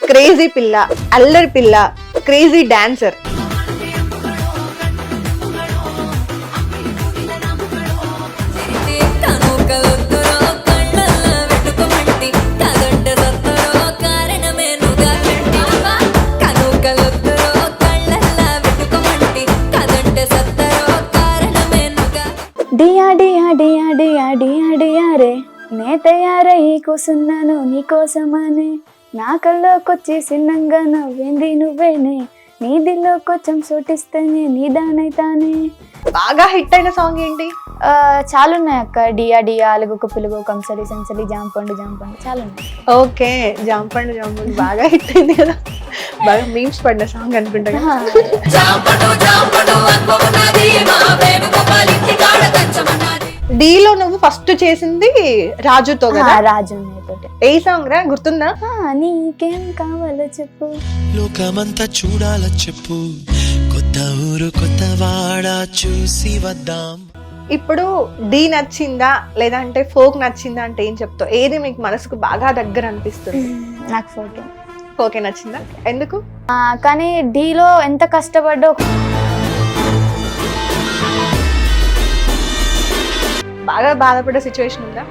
Crazy పిల్ల, అల్లరి పిల్ల, క్రేజీ డాన్సర్. డియా డియా డియా డియా డియా డియా రే నే తయారై కూసున్నాను నీకోసమనే, నా కల్లోకొచ్చి సిన్నంగా నవ్వింది నువ్వేనే, నీ దిల్లో కొంచెం సోటిస్తేనే నీ దానైతానే. బాగా హిట్ అయిన సాంగ్ ఏంటి? చాలా ఉన్నాయి అక్క. డియా డియా, అలుగుకు పిలుగు, కంసలి సంసలి, జాంపండు జాంపండు, చాలా ఉన్నాయి. ఓకే, జాంపండు జాంపండు బాగా హిట్ అయింది కదా, బాగా మీమ్స్ పడిన సాంగ్ అనుకుంటా కదా. డీలో నువ్వు ఫస్ట్ చేసింది రాజుతో కదా? రాజు ఏ సాంగ్ రా, గుర్తుందా? నీకేం కావాలో చెప్పు, లోకమంతా చూడాల చెప్పు, కొత్త ఊరు కొత్త వాడ చూసి వద్దాం. ఇప్పుడు డీ నచ్చిందా లేదంటే ఫోక్ నచ్చిందా అంటే ఏం చెప్తావు? ఏది మీకు మనసుకు బాగా దగ్గర అనిపిస్తుంది? నాకు ఫోటో ఫోకే నచ్చిందా? ఎందుకు? కానీ డీలో ఎంత కష్టపడ్డో, బాగా బాధపడే సిచ్యువేషన్ ఉందా?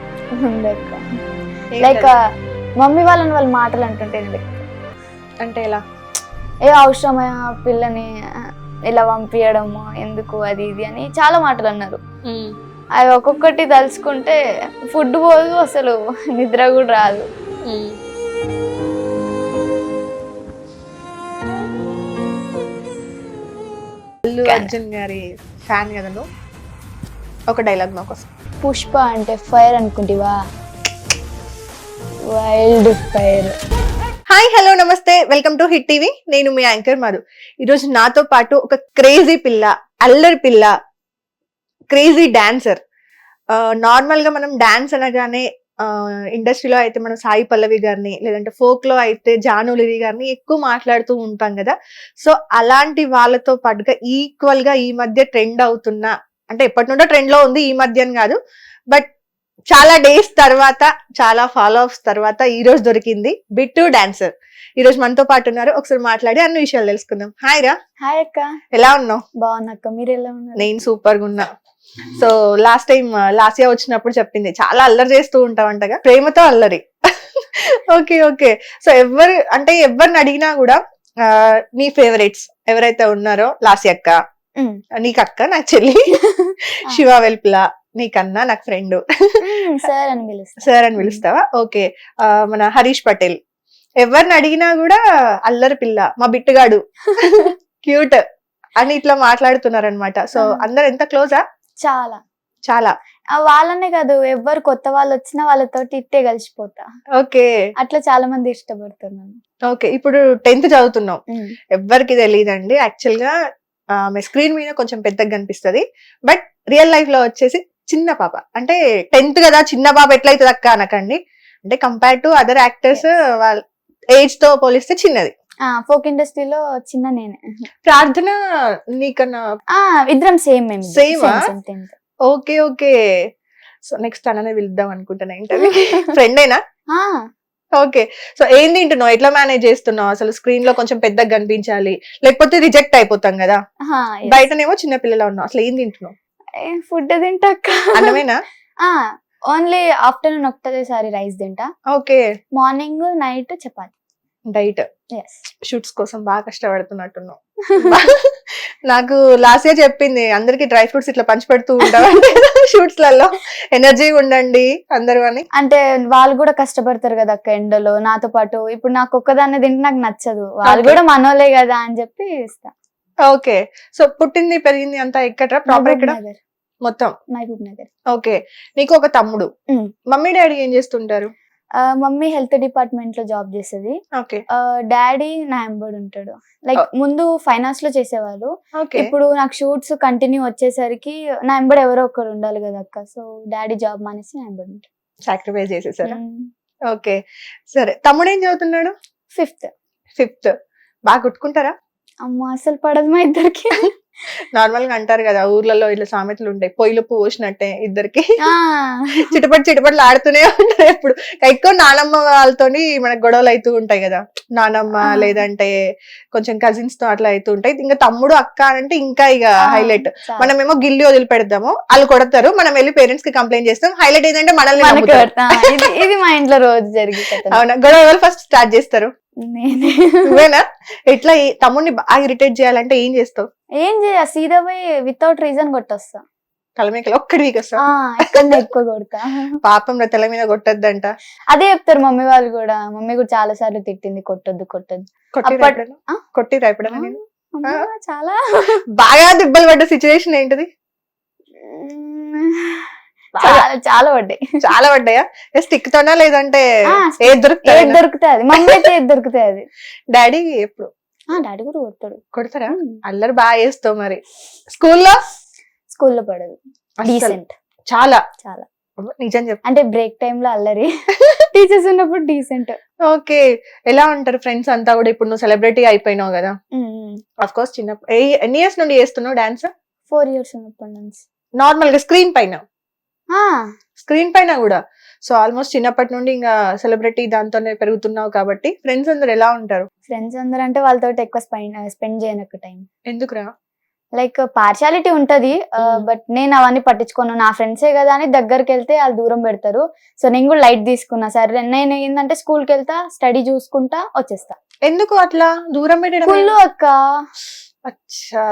లైక్ మమ్మీ వాళ్ళని వాళ్ళ మాటలు అంటుంటే అంటే ఎలా? ఏ అవసరమైన పిల్లని ఇలా పంపించడము ఎందుకు అది ఇది అని చాలా మాటలు అన్నారు. అవి ఒక్కొక్కటి తలుచుకుంటే ఫుడ్ పోదు, అసలు నిద్ర కూడా రాదు. అల్లు అర్జున్ గారి ఫ్యాన్ కదా నువ్వు, ఒక డైలాగ్ మా కోసం. పుష్ప అంటే ఫైర్ అనుకుంటివా, వైల్డ్ ఫైర్. హాయ్, హలో, నమస్తే, వెల్కమ్ టు హిట్ టీవీ. నేను మీ యాంకర్ మధు. ఈరోజు నాతో పాటు ఒక క్రేజీ పిల్ల, అల్లరి పిల్ల, క్రేజీ డాన్సర్. నార్మల్ గా మనం డాన్స్ అనగానే ఇండస్ట్రీలో అయితే మనం సాయి పల్లవి గారిని, లేదంటే ఫోక్ లో అయితే జానులిరి గారిని ఎక్కువ మాట్లాడుతూ ఉంటాం కదా. సో అలాంటి వాళ్ళతో పాటుగా ఈక్వల్ గా ఈ మధ్య ట్రెండ్ అవుతున్న, అంటే ఎప్పటి నుండో ట్రెండ్ లో ఉంది, ఈ మధ్య కాదు, బట్ చాలా డేస్ తర్వాత, చాలా ఫాలో అప్స్ తర్వాత ఈ రోజు దొరికింది బిట్టు డాన్సర్. ఈ రోజు మనతో పాటు ఉన్నారు. ఒకసారి మాట్లాడి అన్ని విషయాలు తెలుసుకుందాం. హాయ్ రా. హాయ్ అక్క. ఎలా ఉన్నావు? బాగున్నా అక్క, మీరు ఎలా ఉన్నారు? నేను సూపర్ గా ఉన్నా. సో లాస్ట్ టైం లాస్యా వచ్చినప్పుడు చెప్పింది చాలా అల్లరి చేస్తూ ఉంటావంటగా, ప్రేమతో అల్లరి. Okay okay. సో ఎవరిని అడిగినా కూడా నీ ఫేవరెట్స్ ఎవరైతే ఉన్నారో, లాస్య అక్క నీకు అక్క, నాకు చెల్లి, శివ వెల్పుల నీకన్నా నాకు ఫ్రెండ్, సార్ అని పిలుస్తా. సార్ అని పిలుస్తావా? ఓకే. మన హరీష్ పటేల్, ఎవరిని అడిగినా కూడా అల్లరి పిల్ల, మా బిట్టుగాడు, క్యూట్ అని ఇట్లా మాట్లాడుతున్నారనమాట. సో అందరు ఎంత క్లోజా? చాలా చాలా. వాళ్ళనే కాదు, ఎవరు కొత్త వాళ్ళు వచ్చినా వాళ్ళతోటి ఇట్టే కలిసిపోతా. ఓకే. అట్లా చాలా మంది ఇష్టపడుతున్నాను. ఓకే. ఇప్పుడు 10th చదువుతున్నావు, ఎవ్వరికి తెలియదండి యాక్చువల్ గా. స్క్రీన్ మీద కొంచెం పెద్దగా కనిపిస్తుంది, బట్ రియల్ లైఫ్ లో వచ్చేసి చిన్న పాప. అంటే 10th కదా, చిన్న పాప ఎట్లయితుంది అక్క అనకండి. అంటే కంపేర్ టు అదర్ యాక్టర్స్ వాళ్ళ ఏజ్ తో పోలిస్తే చిన్నది. ఫోక్ ఇండస్ట్రీలో చిన్న నేనే. ప్రార్థన నీకన్నా? ఇద్దరం same. Okay okay. So next అన్ననే పిలుద్దాం అనుకుంటున్నా ఇంటర్వ్యూ. ఫ్రెండేనా? ఓకే. సో ఏం తింటున్నావు, ఎట్లా మేనేజ్ చేస్తున్నావు? అసలు స్క్రీన్ లో కొంచెం పెద్దగా కనిపించాలి, లేకపోతే రిజెక్ట్ అయిపోతాం కదా. బయటనేమో చిన్న పిల్లలా ఉన్నావు, అసలు ఏం తింటున్నావు? ఫుడ్ తింటా అక్క. అన్నమేనా? ఓన్లీ ఆఫ్టర్నూన్ ఒకటేసారి రైస్ తింటా. Okay. Morning night chapati. Diet shoots కోసం బాగా కష్టపడుతున్నట్టున్నావు. నాకు లాస్ట్ ఇయర్ చెప్పింది, అందరికి డ్రై ఫ్రూట్స్ ఇట్లా పంచి పెడుతూ ఉంటావు షూట్స్ లలో, ఎనర్జీ ఉండండి అందరూ అని. అంటే వాళ్ళు కూడా కష్టపడతారు కదా అక్క ఎండలో నాతో పాటు. ఇప్పుడు నాకు ఒక్కదాన్ని తింటే నాకు నచ్చదు, వాళ్ళు కూడా మనోలే కదా అని చెప్పి ఇస్తా. ఓకే. సో పుట్టింది పెరిగింది అంతా ఎక్కడ? ప్రాపర్ ఎక్కడ? మొత్తం మహబూబ్ నగర్. ఓకే. నీకు ఒక తమ్ముడు, మమ్మీ డాడీ ఏం చేస్తుంటారు? మమ్మీ హెల్త్ డిపార్ట్మెంట్ లో జాబ్ చేసేది. ఓకే. డాడీ నా ఎంబడి ఉంటాడు. లైక్ ముందు ఫైనాన్స్ లో చేసేవాళ్ళు, ఇప్పుడు నాకు షూట్స్ కంటిన్యూ వచ్చేసరికి నా ఎంబడి ఎవరో ఒకరు ఉండాలి కదా అక్క. సో డాడీ జాబ్ మానేసి నా ఎంబడి ఉంటాడు. సాక్రిఫైస్ చేసేసారా? ఓకే. సరే, తమ్ముడు ఏం చదువుతున్నాడు? 5th. బాగా కొట్టుకుంటారా? అమ్మ అసలు పడదు మా ఇద్దరికి. నార్మల్ గా అంటారు కదా ఊర్లలో ఇట్లా సామెతలు ఉంటాయి, పొయ్యిలో పోసినట్టే ఇద్దరికి ఆ, చిటపట్లు ఆడుతూనే ఉంటాయి ఎప్పుడు. ఎక్కువ నానమ్మ వాళ్ళతోని మనకు గొడవలు అవుతూ ఉంటాయి కదా, నానమ్మ ఆ. లేదంటే కొంచెం కజిన్స్ తో అట్లా అవుతూ ఉంటాయి. ఇంకా తమ్ముడు అక్క అంటే ఇంకా ఇక ఆ, హైలైట్. చాలా. మనమేమో గిల్లి వదిలి పెడతాము, వాళ్ళు కొడతారు, మనం వెళ్ళి పేరెంట్స్ కి కంప్లైంట్ చేస్తాం. హైలైట్ ఏంటంటే మనల్ని మనకు నమ్ముతారు. కొడతా. ఇది మా ఇంట్లో రోజు జరిగే కథ. అవునా, గొడవ ఎవరు ఫస్ట్ స్టార్ట్ చేస్తారు? నేనే. నువ్వేనా? ఎట్లా తమ్ముడిని బాగా ఇరిటేట్ చేయాలంటే ఏం చేస్తావు? ఏం చేయ సీదా పోయి వితౌట్ రీజన్ కొట్టొస్తా. తలమేకలు ఒక్కడి వీక్ వస్తావు? ఎక్కడనే ఎక్కువ కొడతా. పాపం నా తల మీద కొట్టద్దంట. అదే చెప్తారు మమ్మీ వాళ్ళు కూడా. మమ్మీ కూడా చాలా సార్లు తిట్టింది, కొట్టొద్దు కొట్టొద్దు. కొట్టిరా అప్పట్- ఎప్పుడైనా? ఆ? కొట్టిరా ఎప్పుడైనా నేను? అమ్మా, చాలా బాగా దెబ్బలు పడ్డ సిచ్యువేషన్ ఏంటిది? చాలా చాలా పడ్డాయి. చాలా పడ్డాయా? స్టిక్ తోనా లేదంటే ఆ, ఏది ఏది దొరుకుతాయి? దొరుకుతాయి అది. మమ్మీ అయితే ఏది దొరుకుతాయి అది. డాడీ ఎప్పుడు డాడీ కూడా కొడతాడు. కొడతారా? అల్లరి బాగా చేస్తావు మరి. స్కూల్లో స్కూల్లో పడదు. డీసెంట్. చాలా చాలా. నిజం చెప్పు. అంటే బ్రేక్ టైమ్ లో అల్లరి, టీచర్స్ ఉన్నప్పుడు డీసెంట్. ఓకే. ఎలా ఉంటారు ఫ్రెండ్స్ అంతా కూడా? ఇప్పుడు నువ్వు సెలబ్రిటీ అయిపోయినావు కదా, అఫ్ కోర్స్ చిన్న ఎన్ని ఇయర్స్ నుండి చేస్తున్నావు డాన్స్? 4 years ఉన్నప్పటి నుంచి. నార్మల్ గా స్క్రీన్ పైన ఆ, స్క్రీన్ పైన కూడా. సో ఆల్మోస్ట్ చిన్నప్పటి నుండి ఇంకా సెలబ్రిటీ దాంతోనే పెరుగుతున్నావు కాబట్టి ఫ్రెండ్స్ అందరు ఎలా ఉంటారు? ఫ్రెండ్స్ అందరూ అంటే వాళ్ళతో ఎక్కువ స్పెండ్ చేయను ఒక టైం. ఎందుకురా? లైక్ పార్షాలిటీ ఉంటది, బట్ నేను అవన్నీ పట్టించుకోను. నా ఫ్రెండ్సే కదా అని దగ్గరికి వెళ్తే వాళ్ళు దూరం పెడతారు. సో నేను కూడా లైట్ తీసుకున్నా. సరే నేను ఏంటంటే స్కూల్ కి వెళ్తా, స్టడీ చూసుకుంటా వచ్చేస్తా. ఎందుకు అట్లా దూరం పెట్టడం? కుళ్ళు అక్క. అచ్చా,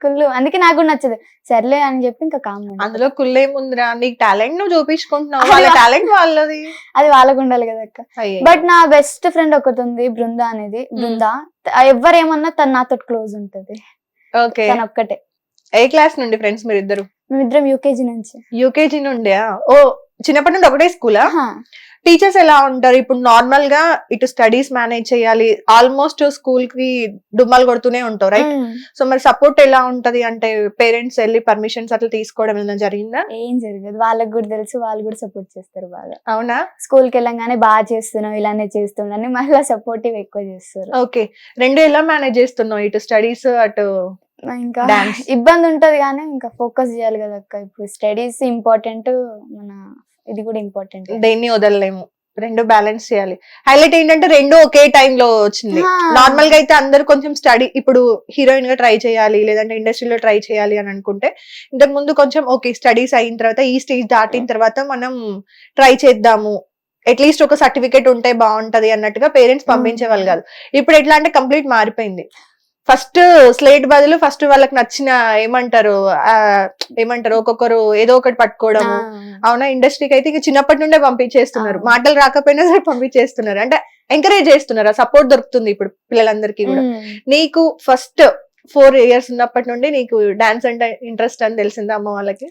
కుళ్ళు, అందుకే నాకు కూడా నచ్చదు. సర్లే అని చెప్పి ఇంకా కామ్. అందులో కుళ్ళేముందిరా, నీకు టాలెంట్ నువ్వు చూపించుకుంటున్నావు, అది వాళ్ళ టాలెంట్ వాళ్ళది. అది వాళ్ళకు ఉండాలి కదా అక్క. అయ్యయ్యో. బట్ నా బెస్ట్ ఫ్రెండ్ ఒకటి ఉంది, బృంద అనేది. బృంద ఎవరేమన్నా తను నాతో క్లోజ్ ఉంటది. ఓకే. తను ఒక్కటే. ఏ క్లాస్ నుండి ఫ్రెండ్స్ మీరు ఇద్దరు? మేమిద్దరం యూకేజీ నుంచి. యూకేజీ నుండి? ఓ, చిన్నప్పటి నుండి ఒకటే స్కూలా? ఆహా. టీచర్స్ ఎలా ఉంటారు? ఇప్పుడు నార్మల్ గా ఇటు స్టడీస్ మేనేజ్ చేయాలి, ఆల్మోస్ట్ స్కూల్ కి డుమ్మాలు కొడుతూనే ఉంటావు రైట్? సో మరి సపోర్ట్ ఎలా ఉంటది? అంటే పేరెంట్స్ వెళ్ళి పర్మిషన్స్ అట్లా తీసుకోవడం ఏమైనా జరిగిందా? ఏం జరగదు, వాళ్ళకి కూడా తెలుసు, వాళ్ళు కూడా సపోర్ట్ చేస్తారు బాగా. అవునా? స్కూల్ కి వెళ్ళంగానే బాగా చేస్తున్నావు, ఇలానే చేస్తున్నావు మళ్ళీ సపోర్టివ్ ఎక్కువ చేస్తారు. ఓకే. రెండు ఎలా మేనేజ్ చేస్తున్నావు, ఇటు స్టడీస్ అటు ఇంకా డాన్స్? ఇబ్బంది ఉంటది కానీ ఇంకా ఫోకస్ చేయాలి కదా అక్క. ఇప్పుడు స్టడీస్ ఇంపార్టెంట్, మన ఇది కూడా ఇంపార్టెంట్. దేన్ని వదలలేము, రెండు బ్యాలెన్స్ చేయాలి. హైలైట్ ఏంటంటే రెండు ఒకే టైం లో వచ్చింది. నార్మల్ గా అయితే అందరు కొంచెం స్టడీ, ఇప్పుడు హీరోయిన్ గా ట్రై చేయాలి లేదంటే ఇండస్ట్రీలో ట్రై చేయాలి అని అనుకుంటే, ఇంతకు ముందు కొంచెం ఓకే స్టడీస్ అయిన తర్వాత ఈ స్టేజ్ దాటిన తర్వాత మనం ట్రై చేద్దాము, అట్లీస్ట్ ఒక సర్టిఫికేట్ ఉంటే బాగుంటది అన్నట్టుగా పేరెంట్స్ పంపించే వాళ్ళు కాదు. ఇప్పుడు ఎట్లా అంటే కంప్లీట్ మారిపోయింది. ఫస్ట్ స్లేట్ బదులు ఫస్ట్ వాళ్ళకి నచ్చిన ఏమంటారు ఒక్కొక్కరు ఏదో ఒకటి పట్టుకోవడము. అవునా? ఇండస్ట్రీకి అయితే ఇక చిన్నప్పటి నుండే పంపించేస్తున్నారు, మాటలు రాకపోయినా సరే పంపించేస్తున్నారు. అంటే ఎంకరేజ్ చేస్తున్నారు, సపోర్ట్ దొరుకుతుంది ఇప్పుడు పిల్లలందరికీ కూడా. నీకు ఫస్ట్ 4 years ఉన్నప్పటి నుండి నీకు డాన్స్ అంటే ఇంట్రెస్ట్ అని తెలిసిందా అమ్మ వాళ్ళకి?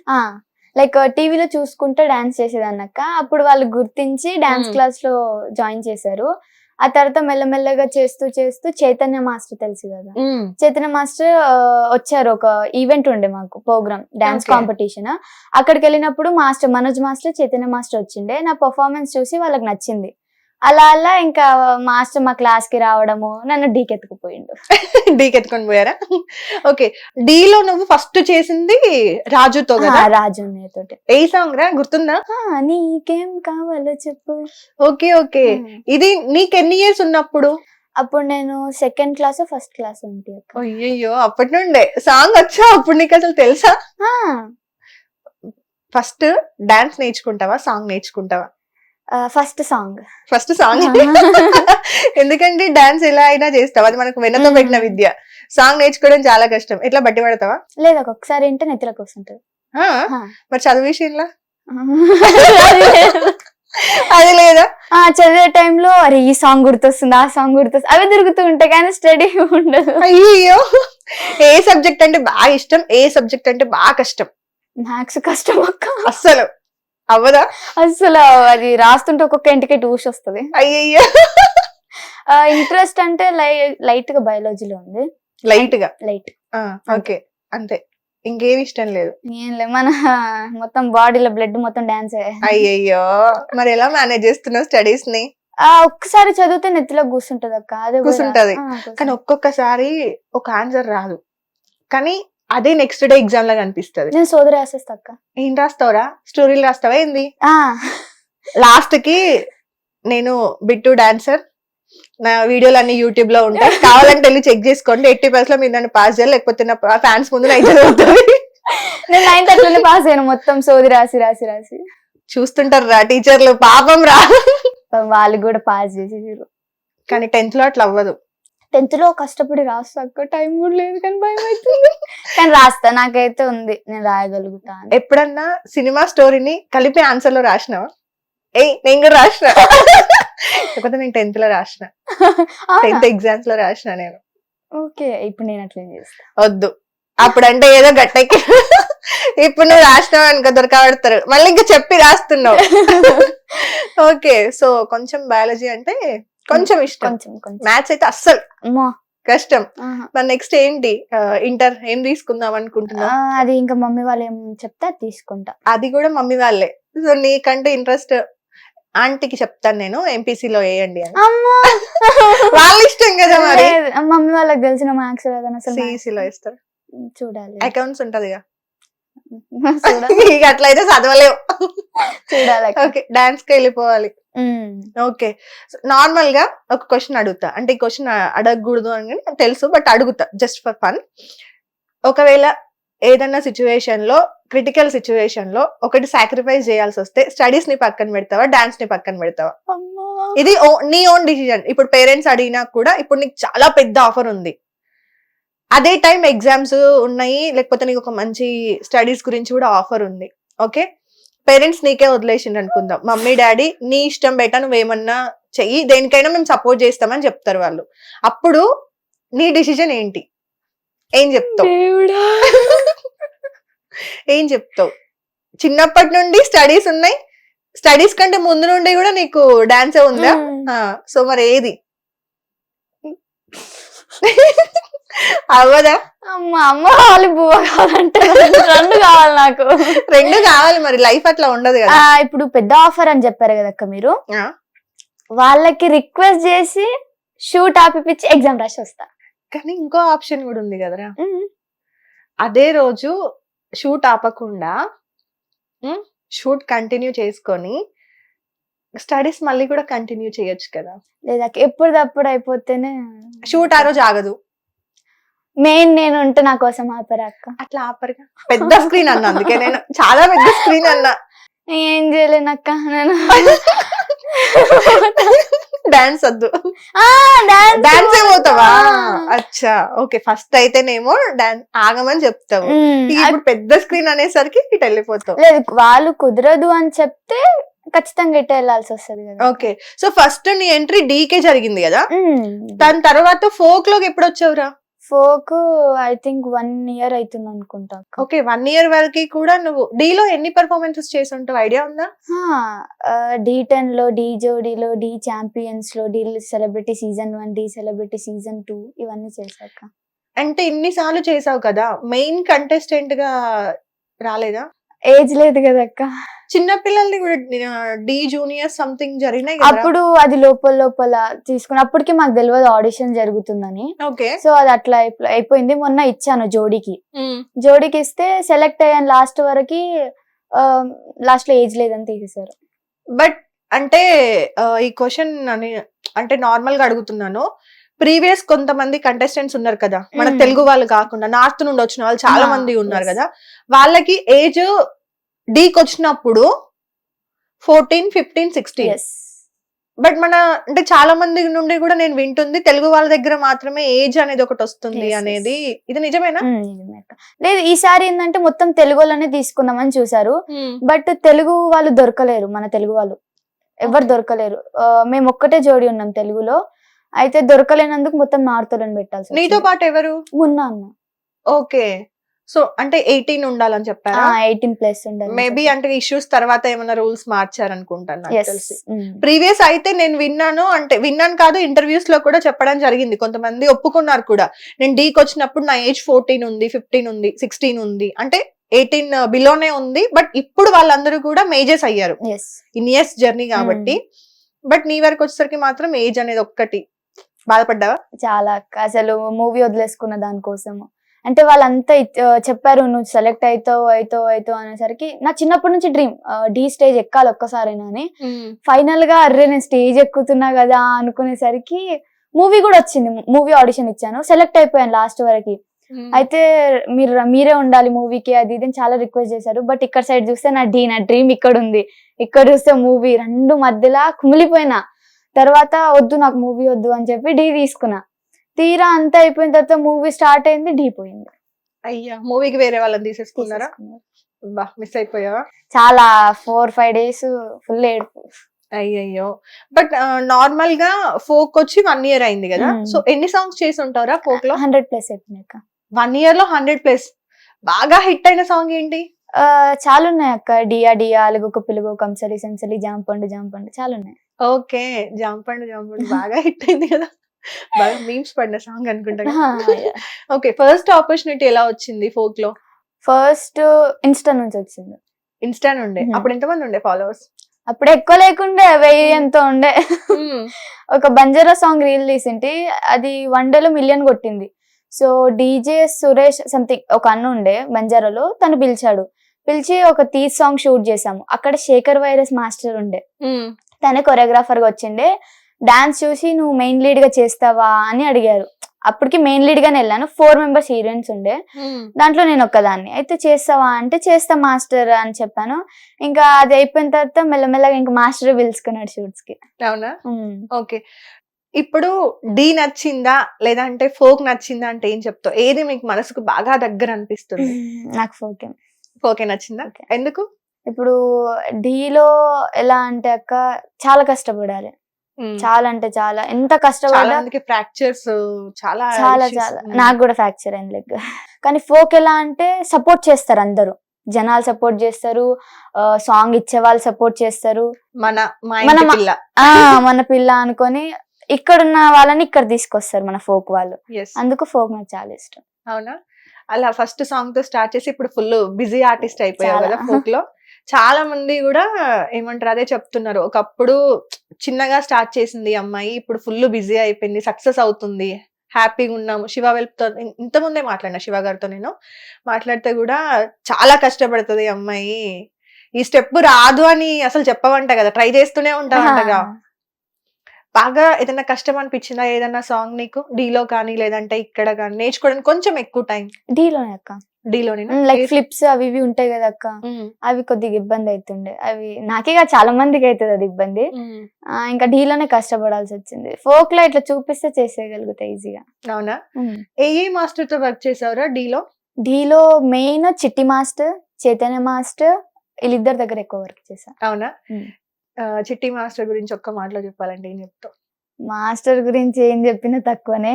లైక్ టీవీలో చూసుకుంటే డాన్స్ చేసేదాన్నక్క. అప్పుడు వాళ్ళు గుర్తించి డాన్స్ క్లాస్ లో జాయిన్ చేశారు. ఆ తర్వాత మెల్లమెల్లగా చేస్తూ చేస్తూ చైతన్య మాస్టర్ తెలుసు కదా, చైతన్య మాస్టర్ వచ్చారు. ఒక ఈవెంట్ ఉండే మాకు, ప్రోగ్రామ్, డాన్స్ కాంపిటీషన్. అక్కడికి వెళ్ళినప్పుడు master Manoj master, Chaitanya master వచ్చిండే. నా పర్ఫార్మెన్స్ చూసి వాళ్ళకి నచ్చింది. అలా అలా ఇంకా మాస్టర్ మా క్లాస్ కి రావడము, నన్ను డీకెత్తుకుపోయిండు. డీకెత్తుకొని పోయారా? ఓకే. డీలో నువ్వు ఫస్ట్ చేసింది రాజుతో కదా? రాజు తోటి. ఏ సాంగ్ రా, గుర్తుందా? నీకేం కావాలో చెప్పు. Okay okay. ఇది నీకు ఎన్ని ఇయర్స్ ఉన్నప్పుడు? అప్పుడు నేను 2nd class, 1st class ఉంటే. అయ్యో, అప్పటి నుండే సాంగ్ వచ్చా? అప్పుడు నీకు అసలు తెలుసా? ఫస్ట్ డాన్స్ నేర్చుకుంటావా, సాంగ్ నేర్చుకుంటావా? First song. First song. ఎందుకంటే డాన్స్ ఎలా అయినా చేస్తావు, అది మనకు వెనతో పెట్టిన విద్య. సాంగ్ నేర్చుకోవడం చాలా కష్టం. ఎట్లా బట్టి పడతావా? లేదు, ఒక్కొక్కసారి ఏంటో నెత్తిలోకి వస్తుంటది. మరి చదువు విషయంలో అది లేదా? చదివే టైంలో అరే ఈ సాంగ్ గుర్తొస్తుంది, ఆ సాంగ్ గుర్తొస్తుంది, అవి తిరుగుతూ ఉంటాయి కానీ స్టడీ ఉండదు. అయ్యో, ఏ సబ్జెక్ట్ అంటే బాగా ఇష్టం, ఏ సబ్జెక్ట్ అంటే బాగా కష్టం? మ్యాథ్స్ కష్టం అక్క, అస్సలు అవ్వదా? అసలు అది రాస్తుంటే ఒక్కొక్క ఇంటికి టూష్ వస్తుంది. అయ్యయ్యో. ఇంట్రెస్ట్ అంటే లైట్ గా బయాలజీలో ఉంది. లైట్. ఓకే, అంతే, ఇంకేమి ఇష్టం లేదు? ఏం లేదు, మన మొత్తం బాడీలో బ్లడ్ మొత్తం డాన్స్. అయ్యయ్యో, మరి ఎలా మేనేజ్ చేస్తున్నావు స్టడీస్ ని? ఒక్కసారి చదివితే నెత్తిలో కూర్చుంటది అక్క. అదే కూర్చుంటది, కానీ ఒక్కొక్కసారి ఒక ఆన్సర్ రాదు. కానీ అదే నెక్స్ట్ డే ఎగ్జామ్ లాగా అనిపిస్తుంది. నేను సోదరి రాసేస్తా అక్క. ఏం రాస్తావురా? స్టోరీలు రాస్తావా ఏంది? ఆ, లాస్ట్ కి నేను బిట్టు డాన్సర్, నా వీడియోలు అన్ని యూట్యూబ్ లో ఉంటాయి, కావాలంటే వెళ్ళి చెక్ చేసుకోండి. 80% లో మీరు నన్ను పాస్ చేయాలి, లేకపోతే నా ఫ్యాన్స్ ముందు నా ఇజ్జత్ అవుతుంది. నేను 9th అట్లనే పాస్ అయ్యాను మొత్తం సోది రాసి రాసి రాసి. చూస్తుంటారు రా టీచర్లు, పాపం రా. వాళ్ళు కూడా పాస్ చేసేసారు. కానీ 10th లో అట్లా అవ్వదు. 10th లో కష్టపడి రాస్తా అక్క, టైం కూడా లేదు కానీ భయం అవుతుంది. కానీ రాస్తా, నాకైతే ఉంది నేను రాయగలుగుతా అని. ఎప్పుడన్నా సినిమా స్టోరీని కలిపి ఆన్సర్ లో రాసినావా? నేను కూడా రాసిన. లేకపోతే నేను 10th లో రాసిన, 10th ఎగ్జామ్స్ లో రాసిన నేను. ఓకే, ఇప్పుడు నేను అట్లా చేస్తా. వద్దు, అప్పుడంటే ఏదో గట్టెక్కి. ఇప్పుడు నువ్వు రాసినావు అనుకో దొరకబడతారు, మళ్ళీ ఇంకా చెప్పి రాస్తున్నావు. ఓకే, సో కొంచెం బయాలజీ అంటే కొంచెం ఇష్టం, కొంచెం కొంచెం. మ్యాథ్స్ అయితే అస్సలు అమ్మో, కష్టం. ఆహా. మరి నెక్స్ట్ ఏంటి? ఇంటర్ ఏం తీసుకుందాం అనుకుంటున్నా? అది ఇంకా మమ్మీ వాళ్ళు ఏం చెప్తే అది తీసుకుంటా. అది కూడా మమ్మీ వాళ్ళే. సో నీకంటే ఇంట్రెస్ట్ ఆంటీకి చెప్తాను నేను, ఎంపీసీ లో వేయండి అని. అమ్మో, వాళ్ళ ఇష్టం కదా మరి. లేదు, మమ్మీ వాళ్ళకి తెలిసిన మ్యాథ్స్ లేదని అసలు. సిఈసీ లో వేస్తారు, చూడాలి. అకౌంట్స్ ఉంటది చూడాలి. ఇక అట్లయితే చదవలేవు. చూడాలి. ఓకే, డాన్స్ కి వెళ్ళిపోవాలి. ఓకే, నార్మల్ గా ఒక క్వశ్చన్ అడుగుతా, అంటే ఈ క్వశ్చన్ అడగకూడదు అని తెలుసు, బట్ అడుగుతా జస్ట్ ఫర్ ఫన్. ఒకవేళ ఏదన్నా సిచ్యువేషన్ లో, క్రిటికల్ సిచ్యువేషన్ లో ఒకటి సాక్రిఫైస్ చేయాల్సి వస్తే స్టడీస్ ని పక్కన పెడతావా, డాన్స్ ని పక్కన పెడతావా? ఇది నీ ఓన్ డిసిజన్. ఇప్పుడు పేరెంట్స్ అడిగినా కూడా, ఇప్పుడు నీకు చాలా పెద్ద ఆఫర్ ఉంది, అదే టైం ఎగ్జామ్స్ ఉన్నాయి, లేకపోతే నీకు ఒక మంచి స్టడీస్ గురించి కూడా ఆఫర్ ఉంది. ఓకే, పేరెంట్స్ నీకే వదిలేసిండు అనుకుందాం, మమ్మీ డాడీ నీ ఇష్టం బయట నువ్వేమన్నా చెయ్యి, దేనికైనా మేము సపోర్ట్ చేస్తామని చెప్తారు వాళ్ళు. అప్పుడు నీ డిసిజన్ ఏంటి? ఏం చెప్తావు? ఏం చెప్తావు? చిన్నప్పటి నుండి స్టడీస్ ఉన్నాయి, స్టడీస్ కంటే ముందు నుండి కూడా నీకు డాన్సే ఉందా? సో మరి ఏది అవ్వదా? అమ్మ వాళ్ళు బువ్వ కావాలంటే రెండు కావాలి నాకు. రెండు కావాలి, మరి లైఫ్ అట్లా ఉండదు కదా. ఇప్పుడు పెద్ద ఆఫర్ అని చెప్పారు కదక్క మీరు, ఆ, వాళ్ళకి రిక్వెస్ట్ చేసి షూట్ ఆపిపించి ఎగ్జామ్ రాసి వస్తా. కానీ ఇంకో ఆప్షన్ కూడా ఉంది కదరా. అదే రోజు షూట్ ఆపకుండా షూట్ కంటిన్యూ చేసుకొని స్టడీస్ మళ్ళీ కూడా కంటిన్యూ చేయొచ్చు కదా. లేదా ఎప్పుడప్పుడు అయిపోతేనే షూట్ ఆ రోజు ఆగదు. మెయిన్ నేను ఉంటే నా కోసం ఆపరా అక్క. అట్లా ఆపరుగా, పెద్ద స్క్రీన్ అన్నా, అందుకే నేను చాలా పెద్ద స్క్రీన్ అన్నా. ఏం చేయలేనక్క నేను. డాన్స్ వద్దు, డాన్స్ పోతావా? అచ్చా, ఓకే. ఫస్ట్ అయితేనేమో డాన్స్ ఆగమని చెప్తావు, ఇప్పుడు పెద్ద స్క్రీన్ అనేసరికి ఇటు వెళ్ళిపోతావు. లేదు, వాళ్ళు కుదరదు అని చెప్తే ఖచ్చితంగా ఇటు వెళ్ళాల్సి వస్తుంది కదా. ఓకే, సో ఫస్ట్ నీ ఎంట్రీ డీకే జరిగింది కదా, దాని తర్వాత ఫోక్ లోకి ఎప్పుడు వచ్చావురా? ఫోక్ ఐ థింక్ 1 year అవుతుంది అనుకుంటా. ఓకే, 1 year వరకు కూడా నువ్వు డీలో ఎన్ని పర్ఫార్మెన్సెస్ చేసి ఉంటావు, ఐడియా ఉందా? D10 లో, డి జోడీలో, డి ఛాంపియన్స్ లో, Dhee celebrity season 1, Dhee celebrity season 2 ఇవన్నీ చేశాక. అంటే ఇన్నిసార్లు చేసావు కదా, మెయిన్ కంటెస్టెంట్ గా రాలేదా? ఏజ్ లేదు కదా అక్క. చిన్న పిల్లల్ని కూడా డి జూనియర్ సంథింగ్ జరిగినాయి కదా. అప్పుడు అది లోపల తీసుకుని, అప్పటికి మాకు తెలియదు ఆడిషన్ జరుగుతుందని. ఓకే, సో అది అట్లా అయిపోయింది. మొన్న ఇచ్చాను జోడీకి ఇస్తే సెలెక్ట్ అయ్యాను. లాస్ట్ వరకు లాస్ట్ లో ఏజ్ లేదని తీసేశారు. బట్ అంటే ఈ క్వశ్చన్ అంటే నార్మల్ గా అడుగుతున్నాను. ప్రీవియస్ కొంతమంది కంటెస్టెంట్స్ ఉన్నారు కదా, మన తెలుగు వాళ్ళు కాకుండా నార్త్ నుండి వచ్చిన వాళ్ళు చాలా మంది ఉన్నారు కదా, వాళ్ళకి ఏజ్ డీకి వచ్చినప్పుడు 14, 15, 16. బట్ మన అంటే చాలా మంది నుండి కూడా నేను వింటుంది, తెలుగు వాళ్ళ దగ్గర మాత్రమే ఏజ్ అనేది ఒకటి వస్తుంది అనేది. ఇది నిజమేనా? లేదు, ఈసారి ఏంటంటే మొత్తం తెలుగు వాళ్ళనే తీసుకుందామని చూసారు, బట్ తెలుగు వాళ్ళు దొరకలేరు. మన తెలుగు వాళ్ళు ఎవరు దొరకలేరు. మేము ఒక్కటే జోడి ఉన్నాం తెలుగులో. అయితే దొరకలేనందుకు మొత్తం నార్త్ వాళ్ళని పెట్టాల్సి. నీతో పాటు ఎవరు? మున్నా అన్న. ఓకే, సో అంటే 18 ఉండాలని చెప్పారా? 18+ ఉండాలి. మేబీ అంటే ఇష్యూస్ తర్వాత ఏమైనా రూల్స్ మార్చారనుకుంటాను తెలిసి. ప్రీవియస్ అయితే నేను విన్నాను కాదు, ఇంటర్వ్యూస్ లో కూడా చెప్పడం జరిగింది, కొంతమంది ఒప్పుకున్నారు కూడా. నేను డీకి వచ్చినప్పుడు నా ఏజ్ 14 ఉంది, 15 ఉంది, 16 ఉంది, అంటే 18 బిలోనే ఉంది. బట్ ఇప్పుడు వాళ్ళందరూ కూడా మేజర్స్ అయ్యారు ఇన్ ఇయర్స్ జర్నీ కాబట్టి. బట్ నీ వరకు వచ్చేసరికి మాత్రం ఏజ్ అనేది ఒక్కటి. బాధపడ్డావా? చాలా అక్క, అసలు మూవీ వదిలేసుకున్న దానికోసము. అంటే వాళ్ళంతా చెప్పారు నువ్వు సెలెక్ట్ అవుతావు అనేసరికి నా చిన్నప్పటి నుంచి డ్రీమ్ డి స్టేజ్ ఎక్కాలి ఒక్కసారైనా అని. ఫైనల్ గా అర్రే నేను స్టేజ్ ఎక్కుతున్నా కదా అనుకునేసరికి మూవీ కూడా వచ్చింది, మూవీ ఆడిషన్ ఇచ్చాను, సెలెక్ట్ అయిపోయాను లాస్ట్ వరకు. అయితే మీరే ఉండాలి మూవీకి అది ఇది చాలా రిక్వెస్ట్ చేశారు. బట్ ఇక్కడ సైడ్ చూస్తే నా డ్రీమ్ ఇక్కడ ఉంది, ఇక్కడ చూస్తే మూవీ, రెండు మధ్యలో కుమిలిపోయినా. తర్వాత వద్దు నాకు మూవీ వద్దు అని చెప్పి డి తీసుకున్నా. తీరా అంతా అయిపోయిన తర్వాత మూవీ స్టార్ట్ అయింది, డి పోయింది. అయ్యా, మూవీకి వేరే వాళ్ళని తీసేసుకున్నారా? మిస్ అయిపోయావా? చాలా 4-5 days ఫుల్ ఏడుపు. అయ్యయ్యో. బట్ నార్మల్ గా ఫోక్ వచ్చి 1 year అయింది కదా, సో ఎన్ని సాంగ్స్ చేసి ఉంటారా ఫోక్ లో? 100+ అయిపోయినాక 1 year లో 100+. బాగా హిట్ అయిన సాంగ్ ఏంటి? చాలా ఉన్నాయి అక్క. డియా డియా, అలుగుకు పిలుగు, కంసలి సంసలి, జాంపండు జాంపండు, చాలా ఉన్నాయి. ఓకే, జాంపండు బాగా హిట్ అయింది కదా, బాగా మీమ్స్ పడిన సాంగ్ అనుకుంటా. ఓకే, ఫస్ట్ ఆపర్చునిటీ ఎలా వచ్చింది ఫోక్ లో? ఫస్ట్ ఇన్స్టా నుంచి వచ్చింది. ఇన్స్టా నుండే. అప్పుడు ఎంతమంది ఉండే ఫాలోవర్స్? అప్పుడు ఎక్కువ లేకుండే, 1000 ఎంతో ఉండే. ఒక బంజారా సాంగ్ రీల్ తీసింటి, అది 1 day 1 million కొట్టింది. సో డీజే సురేష్ సంథింగ్ ఒక అన్న ఉండే బంజారాలో, తను పిలిచి ఒక తీస్ సాంగ్ షూట్ చేసాము. అక్కడ శేఖర్ వైరస్ మాస్టర్ ఉండే, తనే కొరియోగ్రాఫర్ గా వచ్చిండే. డాన్స్ చూసి నువ్వు మెయిన్ లీడ్ గా చేస్తావా అని అడిగారు. అప్పటికి మెయిన్ లీడ్ గానే వెళ్ళాను. 4 members హీరోయిన్స్ ఉండే, దాంట్లో నేను ఒక్కదాన్ని. అయితే చేస్తావా అంటే చేస్తా మాస్టర్ అని చెప్పాను. ఇంకా అది అయిపోయిన తర్వాత మెల్లమెల్లగా ఇంకా మాస్టర్ పిలుచుకున్నాడు షూట్స్ కి. అవునా? ఓకే, ఇప్పుడు డి నచ్చిందా లేదంటే ఫోక్ నచ్చిందా అంటే ఏం చెప్తావు? ఏది మీకు మనసుకు బాగా దగ్గర అనిపిస్తుంది? నాకు ఫోకే నచ్చిందా? ఎందుకు? ఇప్పుడు డీలో ఎలా అంటే అక్క చాలా కష్టపడాలి, చాలా అంటే చాలా, ఎంత కష్టపడాలి. ఫ్రాక్చర్స్ చాలా చాలా చాలా, నాకు కూడా ఫ్రాక్చర్ అయింది లెగ్. కానీ ఫోక్ ఎలా అంటే సపోర్ట్ చేస్తారు అందరూ, జనాలు సపోర్ట్ చేస్తారు, సాంగ్ ఇచ్చే వాళ్ళు సపోర్ట్ చేస్తారు. మన పిల్ల అనుకొని ఇక్కడున్న వాళ్ళని ఇక్కడ తీసుకొస్తారు మన ఫోక్ వాళ్ళు. అందుకు ఫోక్ నాకు చాలా ఇష్టం. అవునా? అలా ఫస్ట్ సాంగ్ తో స్టార్ట్ చేసి ఇప్పుడు ఫుల్ బిజీ ఆర్టిస్ట్ అయిపోయావు కదా ఫోక్ లో. చాలా మంది కూడా ఏమంటారు, అదే చెప్తున్నారు, ఒకప్పుడు చిన్నగా స్టార్ట్ చేసింది అమ్మాయి, ఇప్పుడు ఫుల్ బిజీ అయిపోయింది, సక్సెస్ అవుతుంది, హ్యాపీగా ఉన్నాము. శివ వెల్ప్తో ఇంతకుముందే మాట్లాడినా, శివ గారితో నేను మాట్లాడితే కూడా చాలా కష్టపడుతుంది అమ్మాయి, ఈ స్టెప్ రాదు అని అసలు చెప్పవంట కదా, ట్రై చేస్తూనే ఉంటావంటగా. బాగా ఏదైనా కష్టం అనిపించిందా ఏదన్నా సాంగ్ నీకు డీలో కానీ లేదంటే ఇక్కడ కానీ నేర్చుకోవడానికి కొంచెం ఎక్కువ టైం? డీలోనే అక్క, డీలోనే. లైక్ ఫ్లిప్స్ అవి ఇవి ఉంటాయి కదా అక్క, అవి కొద్దిగా ఇబ్బంది అవుతుండే. అవి నాకే చాలా మందికి అవుతుంది అది ఇబ్బంది. ఇంకా డీలోనే కష్టపడాల్సి వచ్చింది. ఫోక్ లో ఇట్లా చూపిస్తే చేసేయగలుగుతా ఈజీగా. అవునా? ఏ మాస్టర్ తో వర్క్ చేసావురా డీలో? డీలో మెయిన్ చిట్టి మాస్టర్, చైతన్య మాస్టర్, వీళ్ళిద్దరి దగ్గర ఎక్కువ వర్క్ చేశా. అవునా? చిట్టి మాస్టర్ గురించి ఒక్క మాటలో చెప్పాలంటే ఏం చెప్తావు? మాస్టర్ గురించి ఏం చెప్పినా తక్కువనే.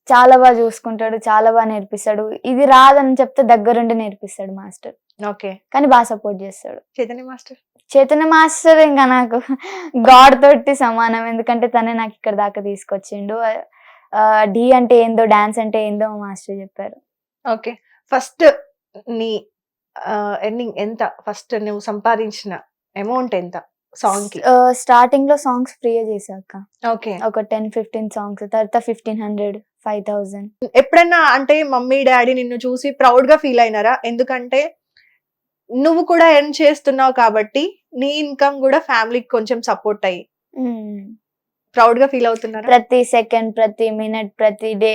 చాలా బాగా చూసుకుంటాడు, చాలా బాగా నేర్పిస్తాడు. ఇది రాదని చెప్తే దగ్గరుండి నేర్పిస్తాడు మాస్టర్. ఓకే, కానీ బాగా సపోర్ట్ చేస్తాడు. చైతన్య మాస్టర్ ఇంకా నాకు గాడ్ తోటి సమానం, ఎందుకంటే తనే నాకు ఇక్కడ దాకా తీసుకొచ్చిండు. డి అంటే ఏందో, డాన్స్ అంటే ఏందో మాస్టర్ చెప్పారు. ఓకే, ఫస్ట్ నీ ఎర్నింగ్ ఎంత? ఫస్ట్ నువ్వు సంపాదించిన అమౌంట్ ఎంత సాంగ్ కి? స్టార్టింగ్ లో సాంగ్స్ ఫ్రీగా చేశాక ఓకే, ఒక 10-15 సాంగ్స్, తర్వాత 1500, 5000. ఎప్పుడన్నా అంటే మమ్మీ డాడీ నిన్ను చూసి ప్రౌడ్ గా ఫీల్ అయినారా? ఎందుకంటే నువ్వు కూడా ఎర్న్ చేస్తున్నావు కాబట్టి నీ ఇన్కమ్ కూడా ఫ్యామిలీకి కొంచెం సపోర్ట్ అయ్యి ప్రౌడ్ గా ఫీల్ అవుతున్నారా? ప్రతి సెకండ్, ప్రతి మినిట్, ప్రతి డే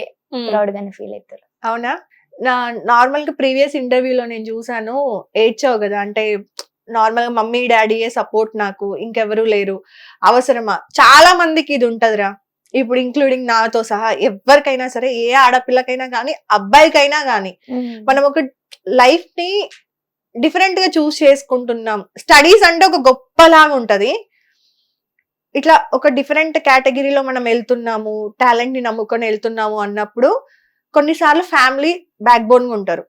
ప్రౌడ్ గానే ఫీల్ అవుతారు. అవునా? నార్మల్ గా ప్రీవియస్ ఇంటర్వ్యూలో నేను చూసాను, ఏడ్చావు కదా, అంటే నార్మల్ గా మమ్మీ డాడీయే సపోర్ట్, నాకు ఇంకెవరూ లేరు, అవసరమా? చాలా మందికి ఇది ఉంటదిరా, ఇప్పుడు ఇంక్లూడింగ్ నాతో సహా ఎవరికైనా సరే, ఏ ఆడపిల్లకైనా కానీ అబ్బాయికైనా కానీ, మనం ఒక లైఫ్ ని డిఫరెంట్ గా చూస్ చేసుకుంటున్నాం. స్టడీస్ అంటే ఒక గొప్పలాగా ఉంటది, ఇట్లా ఒక డిఫరెంట్ కేటగిరీలో మనం వెళ్తున్నాము, టాలెంట్ ని నమ్ముకొని వెళ్తున్నాము అన్నప్పుడు కొన్నిసార్లు ఫ్యామిలీ బ్యాక్ బోన్ గా ఉంటారు.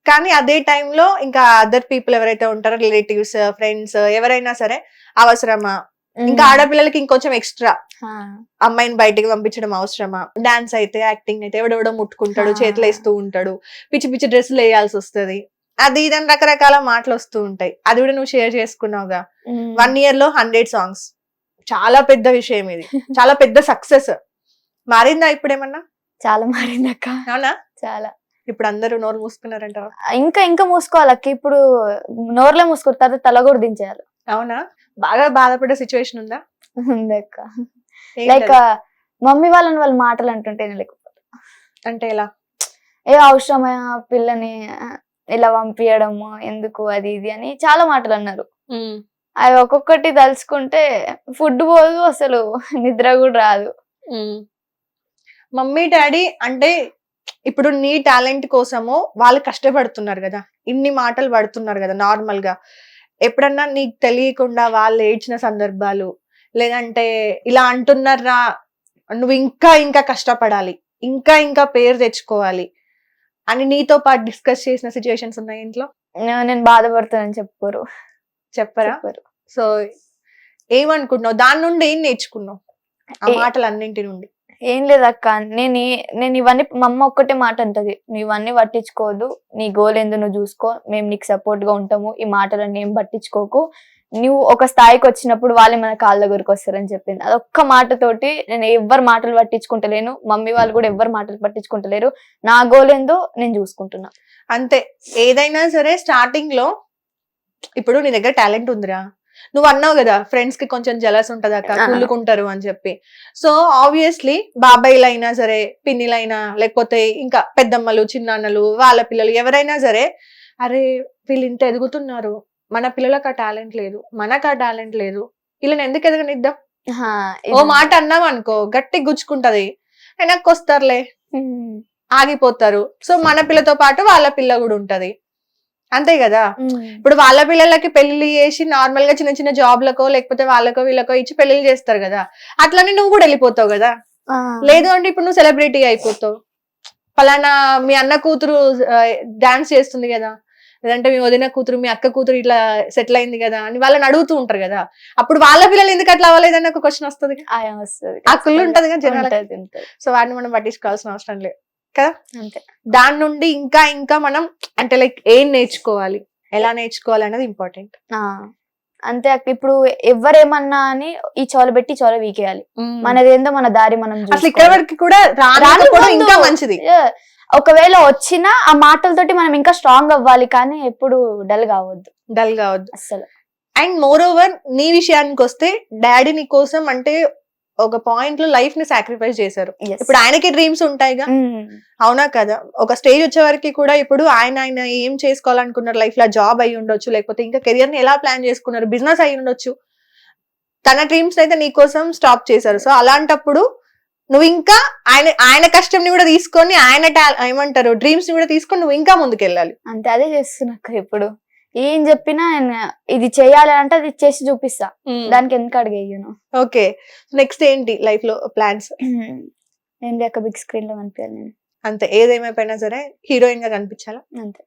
కానీ అదే టైంలో ఇంకా అదర్ పీపుల్ ఎవరైతే ఉంటారో, రిలేటివ్స్, ఫ్రెండ్స్, ఎవరైనా సరే అవసరమా? ఇంకా ఆడపిల్లలకి ఇంకొంచెం ఎక్స్ట్రా, అమ్మాయిని బయటికి పంపించడం అవసరమా? డాన్స్ అయితే, యాక్టింగ్ అయితే ఎవడెవడో ముట్టుకుంటాడు, చేతులు వేస్తూ ఉంటాడు, పిచ్చి పిచ్చి డ్రెస్సులు వేయాల్సి వస్తుంది, అది ఇదని రకరకాల మాటలు వస్తూ ఉంటాయి. అది కూడా నువ్వు షేర్ చేసుకున్నావుగా. 1 year లో 100 songs, చాలా పెద్ద విషయం ఇది, చాలా పెద్ద సక్సెస్. మారిందా ఇప్పుడేమన్నా? చాలా మారింది అక్క, అవునా? చాలా. ఇప్పుడు అందరూ నోరు మూసుకున్నారంట. ఇంకా మూసుకోవాలి అక్క. ఇప్పుడు నోర్లే మూసుకోరు, తర్వాత తల కూడా దించేయాలి. అవునా? బాగా బాధపడే సిచ్యువేషన్ ఉందా? ఉంది అక్క. ఏంటది? లైక్ మమ్మీ వాళ్ళ మాటలు అంటుంటే లేకపోతే అంటే ఎలా? ఏ అవసరమా పిల్లని ఇలా పంపించడము ఎందుకు అది ఇది అని చాలా మాటలు అన్నారు. అవి ఒక్కొక్కటి తలుచుకుంటే ఫుడ్ పోదు, అసలు నిద్ర కూడా రాదు. మమ్మీ డాడీ అంటే ఇప్పుడు నీ టాలెంట్ కోసము వాళ్ళు కష్టపడుతున్నారు కదా, ఇన్ని మాటలు పడుతున్నారు కదా. నార్మల్ గా ఎప్పుడన్నా నీకు తెలియకుండా వాళ్ళు ఏడ్చిన సందర్భాలు, లేదంటే ఇలా అంటున్నారా నువ్వు ఇంకా కష్టపడాలి, ఇంకా పేరు తెచ్చుకోవాలి అని నీతో పాటు డిస్కస్ చేసిన సిచ్యువేషన్స్ ఉన్నాయి ఇంట్లో? నేను బాధపడుతానని చెప్పరా? సో ఏమనుకుంటున్నావు? దాని నుండి ఏం నేర్చుకున్నావు ఆ మాటలు అన్నింటి నుండి? ఏం లేదక్క, నేను ఇవన్నీ మా అమ్మ ఒక్కటే మాట అంటది, నువ్వు ఇవన్నీ పట్టించుకోవద్దు, నీ గోల్ ఏందో నువ్వు చూసుకో, మేము నీకు సపోర్ట్ గా ఉంటాము, ఈ మాటలన్నీ ఏం పట్టించుకోకు, నువ్వు ఒక స్థాయికి వచ్చినప్పుడు వాళ్ళే మన కాళ్ళ దగ్గరకు వస్తారని చెప్పింది. అదొక్క మాటతోటి నేను ఎవ్వరు మాటలు పట్టించుకుంటలేను, మమ్మీ వాళ్ళు కూడా ఎవ్వరు మాటలు పట్టించుకుంటలేరు, నా గోల్ ఏందో నేను చూసుకుంటున్నా అంతే. ఏదైనా సరే స్టార్టింగ్ లో ఇప్పుడు నీ దగ్గర టాలెంట్ ఉందిరా, నువ్వు అన్నావు కదా ఫ్రెండ్స్ కి కొంచెం జలస్ ఉంటది అక్క, కుళ్ళుకుంటారు అని చెప్పి. సో ఆబ్వియస్లీ బాబాయిలైనా సరే, పిన్నిలైనా, లేకపోతే ఇంకా పెద్దమ్మలు, చిన్నాన్నలు, వాళ్ళ పిల్లలు ఎవరైనా సరే, అరే వీళ్ళు ఇంత ఎదుగుతున్నారు, మన పిల్లలకు ఆ టాలెంట్ లేదు, మనకు ఆ టాలెంట్ లేదు, వీళ్ళని ఎందుకు ఎదగనిద్దాం ఓ మాట అన్నాం అనుకో గట్టి గుచ్చుకుంటది, వెనక్కి వస్తారులే, ఆగిపోతారు. సో మన పిల్లతో పాటు వాళ్ళ పిల్ల కూడా ఉంటది, అంతే కదా. ఇప్పుడు వాళ్ళ పిల్లలకి పెళ్లి చేసి నార్మల్ గా చిన్న చిన్న జాబ్లకో లేకపోతే వాళ్ళకో వీళ్ళకో ఇచ్చి పెళ్లి చేస్తారు కదా, అట్లనే నువ్వు కూడా వెళ్ళిపోతావు కదా. లేదు అంటే ఇప్పుడు నువ్వు సెలబ్రిటీ అయిపోతావు, పలానా మీ అన్న కూతురు డాన్స్ చేస్తుంది కదా, లేదంటే మీ వదిన కూతురు, మీ అక్క కూతురు ఇట్లా సెటిల్ అయింది కదా అని వాళ్ళని అడుగుతూ ఉంటారు కదా. అప్పుడు వాళ్ళ పిల్లలు ఎందుకు అట్లా అవ్వలేదని ఒక క్వశ్చన్ వస్తుంది, ఆ కుళ్ళు ఉంటది కదా జనాలకి. సో వాటిని మనం పట్టించుకోవాల్సిన అవసరం లేదు కదా. అంతే. దాని నుండి ఇంకా మనం అంటే లైక్ ఏం నేర్చుకోవాలి, ఎలా నేర్చుకోవాలి అనేది ఇంపార్టెంట్. అంతే అక్క. ఇప్పుడు ఎవరేమన్నా అని ఈ చోల పెట్టి చోల వీకేయాలి, మనదేందో మన దారి మనం అసలు ఇక్కడ వరకు కూడా ఇంకా మంచిది. ఒకవేళ వచ్చినా ఆ మాటలతోటి మనం ఇంకా స్ట్రాంగ్ అవ్వాలి, కానీ ఎప్పుడు డల్ కావద్దు అసలు. అండ్ మోర్ ఓవర్ నీ విషయానికి వస్తే డాడీ నీ కోసం అంటే ఒక పాయింట్ లో లైఫ్ ని సాక్రిఫైస్ చేశారు. ఇప్పుడు ఆయనకి డ్రీమ్స్ ఉంటాయిగా, అవునా కదా. ఒక స్టేజ్ వచ్చే వరకు కూడా ఇప్పుడు ఆయన ఏం చేసుకోవాలనుకున్నారు లైఫ్ లో, జాబ్ అయి ఉండొచ్చు, లేకపోతే ఇంకా కెరియర్ ని ఎలా ప్లాన్ చేసుకున్నారు, బిజినెస్ అయి ఉండొచ్చు. తన డ్రీమ్స్ అయితే నీ కోసం స్టాప్ చేశారు. సో అలాంటప్పుడు నువ్వు ఇంకా ఆయన కష్టం ని కూడా తీసుకొని, ఆయన ఏమంటారు డ్రీమ్స్ ని కూడా తీసుకొని నువ్వు ఇంకా ముందుకెళ్ళాలి. అంతే, అదే చేస్తున్నా. ఇప్పుడు ఏం చెప్పినా ఇది చెయ్యాలి అంటే అది చేసి చూపిస్తా, దానికి ఎందుకు అడిగేయను. ఓకే, నెక్స్ట్ ఏంటి లైఫ్ లో ప్లాన్స్? ఏం లేక బిగ్ స్క్రీన్ లో కనిపించాలి నేను, అంతే. ఏదేమైపోయినా సరే హీరోయిన్ గా కనిపించాలా, అంతే.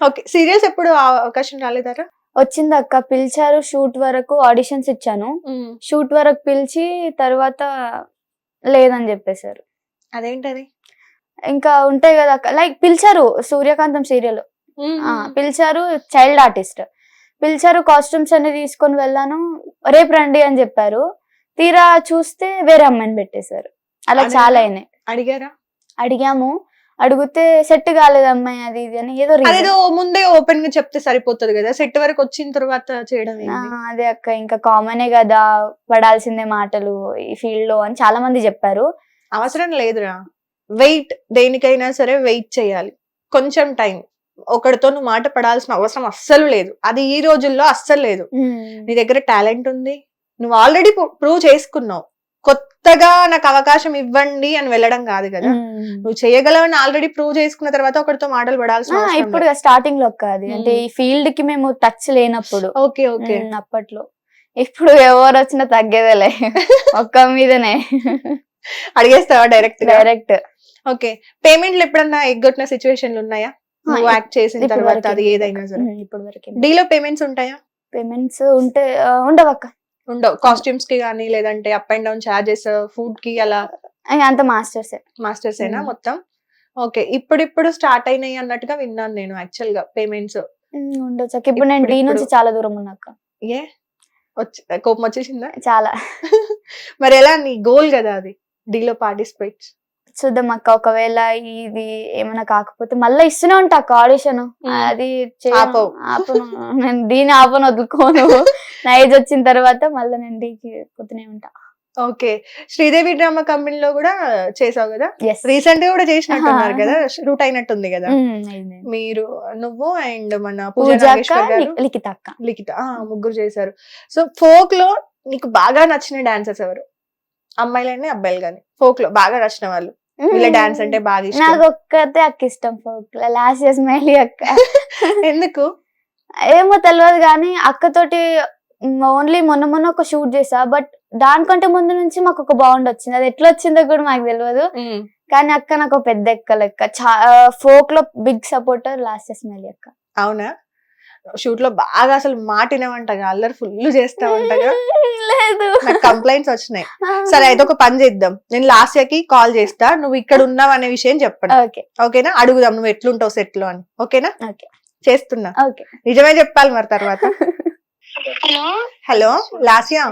ఓకే, సీరియల్స్ ఎప్పుడు అవకాశం రాలేదారా? వచ్చింది అక్క, పిలిచారు షూట్ వరకు, ఆడిషన్స్ ఇచ్చాను, షూట్ వరకు పిలిచి తర్వాత లేదని చెప్పేశారు. అదేంటది? ఇంకా ఉంటాయి కదా అక్క, లైక్ పిలిచారు సూర్యకాంతం సీరియల్, పిలిచారు చైల్డ్ ఆర్టిస్ట్, పిలిచారు, కాస్ట్యూమ్స్ అన్ని తీసుకొని వెళ్ళాను, రేపు రండి అని చెప్పారు, తీరా చూస్తే వేరే అమ్మాయిని పెట్టేశారు. అలా చాలా అయినాయి. అడిగాము, అడిగితే సెట్ కాలేదు అమ్మాయి అది ఇది అని ఏదో ముందే ఓపెన్ గా చెప్తే సరిపోతుంది కదా, సెట్ వరకు వచ్చిన తర్వాత చేయడం. అదే అక్క, ఇంకా కామనే కదా, పడాల్సిందే మాటలు ఈ ఫీల్డ్ లో అని చాలా మంది చెప్పారు. అవసరం లేదురా, వెయిట్, దేనికైనా సరే వెయిట్ చేయాలి, కొంచెం టైం. ఒకరితో నువ్వు మాట పడాల్సిన అవసరం అస్సలు లేదు, అది ఈ రోజుల్లో అస్సలు లేదు. నీ దగ్గర టాలెంట్ ఉంది, నువ్వు ఆల్రెడీ ప్రూవ్ చేసుకున్నావు, కొత్తగా నాకు అవకాశం ఇవ్వండి అని వెళ్ళడం కాదు కదా. నువ్వు చేయగలవని ఆల్రెడీ ప్రూవ్ చేసుకున్న తర్వాత ఒకరితో మాటలు పడాల్సిన ఇప్పుడు స్టార్టింగ్ లో కాదు, అంటే ఈ ఫీల్డ్ కి మేము టచ్ లేనప్పుడు. ఓకే ఓకే, అప్పట్లో. ఇప్పుడు ఎవరు వచ్చినా తగ్గేదేలే, ఒక్క మీదనే అడిగేస్తావా డైరెక్ట్? ఓకే, పేమెంట్లు ఎప్పుడన్నా ఎగ్గొట్టిన సిచ్యువేషన్లు ఉన్నాయా నువ్వు యాక్ట్ చేసిన తర్వాత? అది ఏదైనా సరే ఇప్పుడు వరకు డీలో పేమెంట్స్ ఉంటాయా? పేమెంట్స్ ఉంటే ఉండవక్క, ఉండవు. కాస్ట్యూమ్స్ కి కానీ, లేదంటే up and down charges, food కి అలా అంత మాస్టర్స్ ఏనా మొత్తం? ఓకే, ఇప్పుడు స్టార్ట్ అయినాయి అన్నట్టుగా విన్నాను నేను యాక్చువల్ గా పేమెంట్స్. ఉండొచ్చు. ఇప్పుడు నేను డీ నుంచి చాలా దూరం ఉన్నాక. ఏ కోపం వచ్చేసిందా? చాలా. మరి ఎలా, నీ గోల్ కదా అది, డీలో పార్టిసిపేట్ చూద్దాం అక్క, ఒకవేళ ఇది ఏమైనా కాకపోతే మళ్ళీ ఇస్తూనే ఉంటా అక్క ఆడిషన్. అది ఆపవు. ఆపను, నేను దీన్ని ఆపను, వదులుకోను. నా ఏజ్ వచ్చిన తర్వాత మళ్ళీ నేను డీకి పోతూనే ఉంటా. ఓకే, శ్రీదేవి డ్రామా కంపెనీలో కూడా చేసావు కదా, Yes. రీసెంట్ గా కూడా చేసినట్టున్నారు కదా, షూట్ అయినట్టుంది కదా. అయింది. మీరు, నువ్వు అండ్ మన పూజ పూజ అక్క, నాగేశ్వర్ గారు, లిఖిత అక్క. లిఖిత, ముగ్గురు చేశారు. సో ఫోక్ లో నీకు బాగా నచ్చిన డాన్సర్స్ ఎవరు? అమ్మాయిలని అబ్బాయిలు గాని, ఫోక్ లో బాగా నచ్చిన వాళ్ళు, వీళ్ళ డాన్స్ అంటే బాగా ఇష్టం. నాకు ఒక్కతే అక్క ఇష్టం ఫోక్ లో, లాస్ట్ ఇయర్ స్మైలీ అక్క. ఎందుకు? ఏమో తెలియదు కానీ అక్కతోటి ఓన్లీ మొన్న ఒక షూట్ చేసా, బట్ దానికంటే ముందు నుంచి మాకు ఒక బాండ్ వచ్చింది. అది ఎట్లా వచ్చిందో కూడా మాకు తెలియదు, కానీ అక్క నాకు ఒక పెద్ద ఎక్క లెక్క. ఫోక్ లో big supporter last year Smiley అక్క. అవునా? షూట్ లో బాగా అసలు మాటినవంటగా, అల్లరి ఫుల్ చేస్తా ఉంటగా, లేదు నాకు కంప్లైంట్స్ వచ్చినాయి. సరే అయితే ఒక పని చేద్దాం, నేను లాస్ట్ ఇయర్ కి కాల్ చేస్తా, నువ్వు ఇక్కడ ఉన్నావు అనే విషయం చెప్పండి. ఓకే ఓకేనా? అడుగుదాం నువ్వు ఎట్లుంటావు సెట్ లో అని. ఓకేనా? ఓకే చేస్తున్నా, ఓకే. నిజమే చెప్పాలి మరి తర్వాత. హలో హలో లాసియా,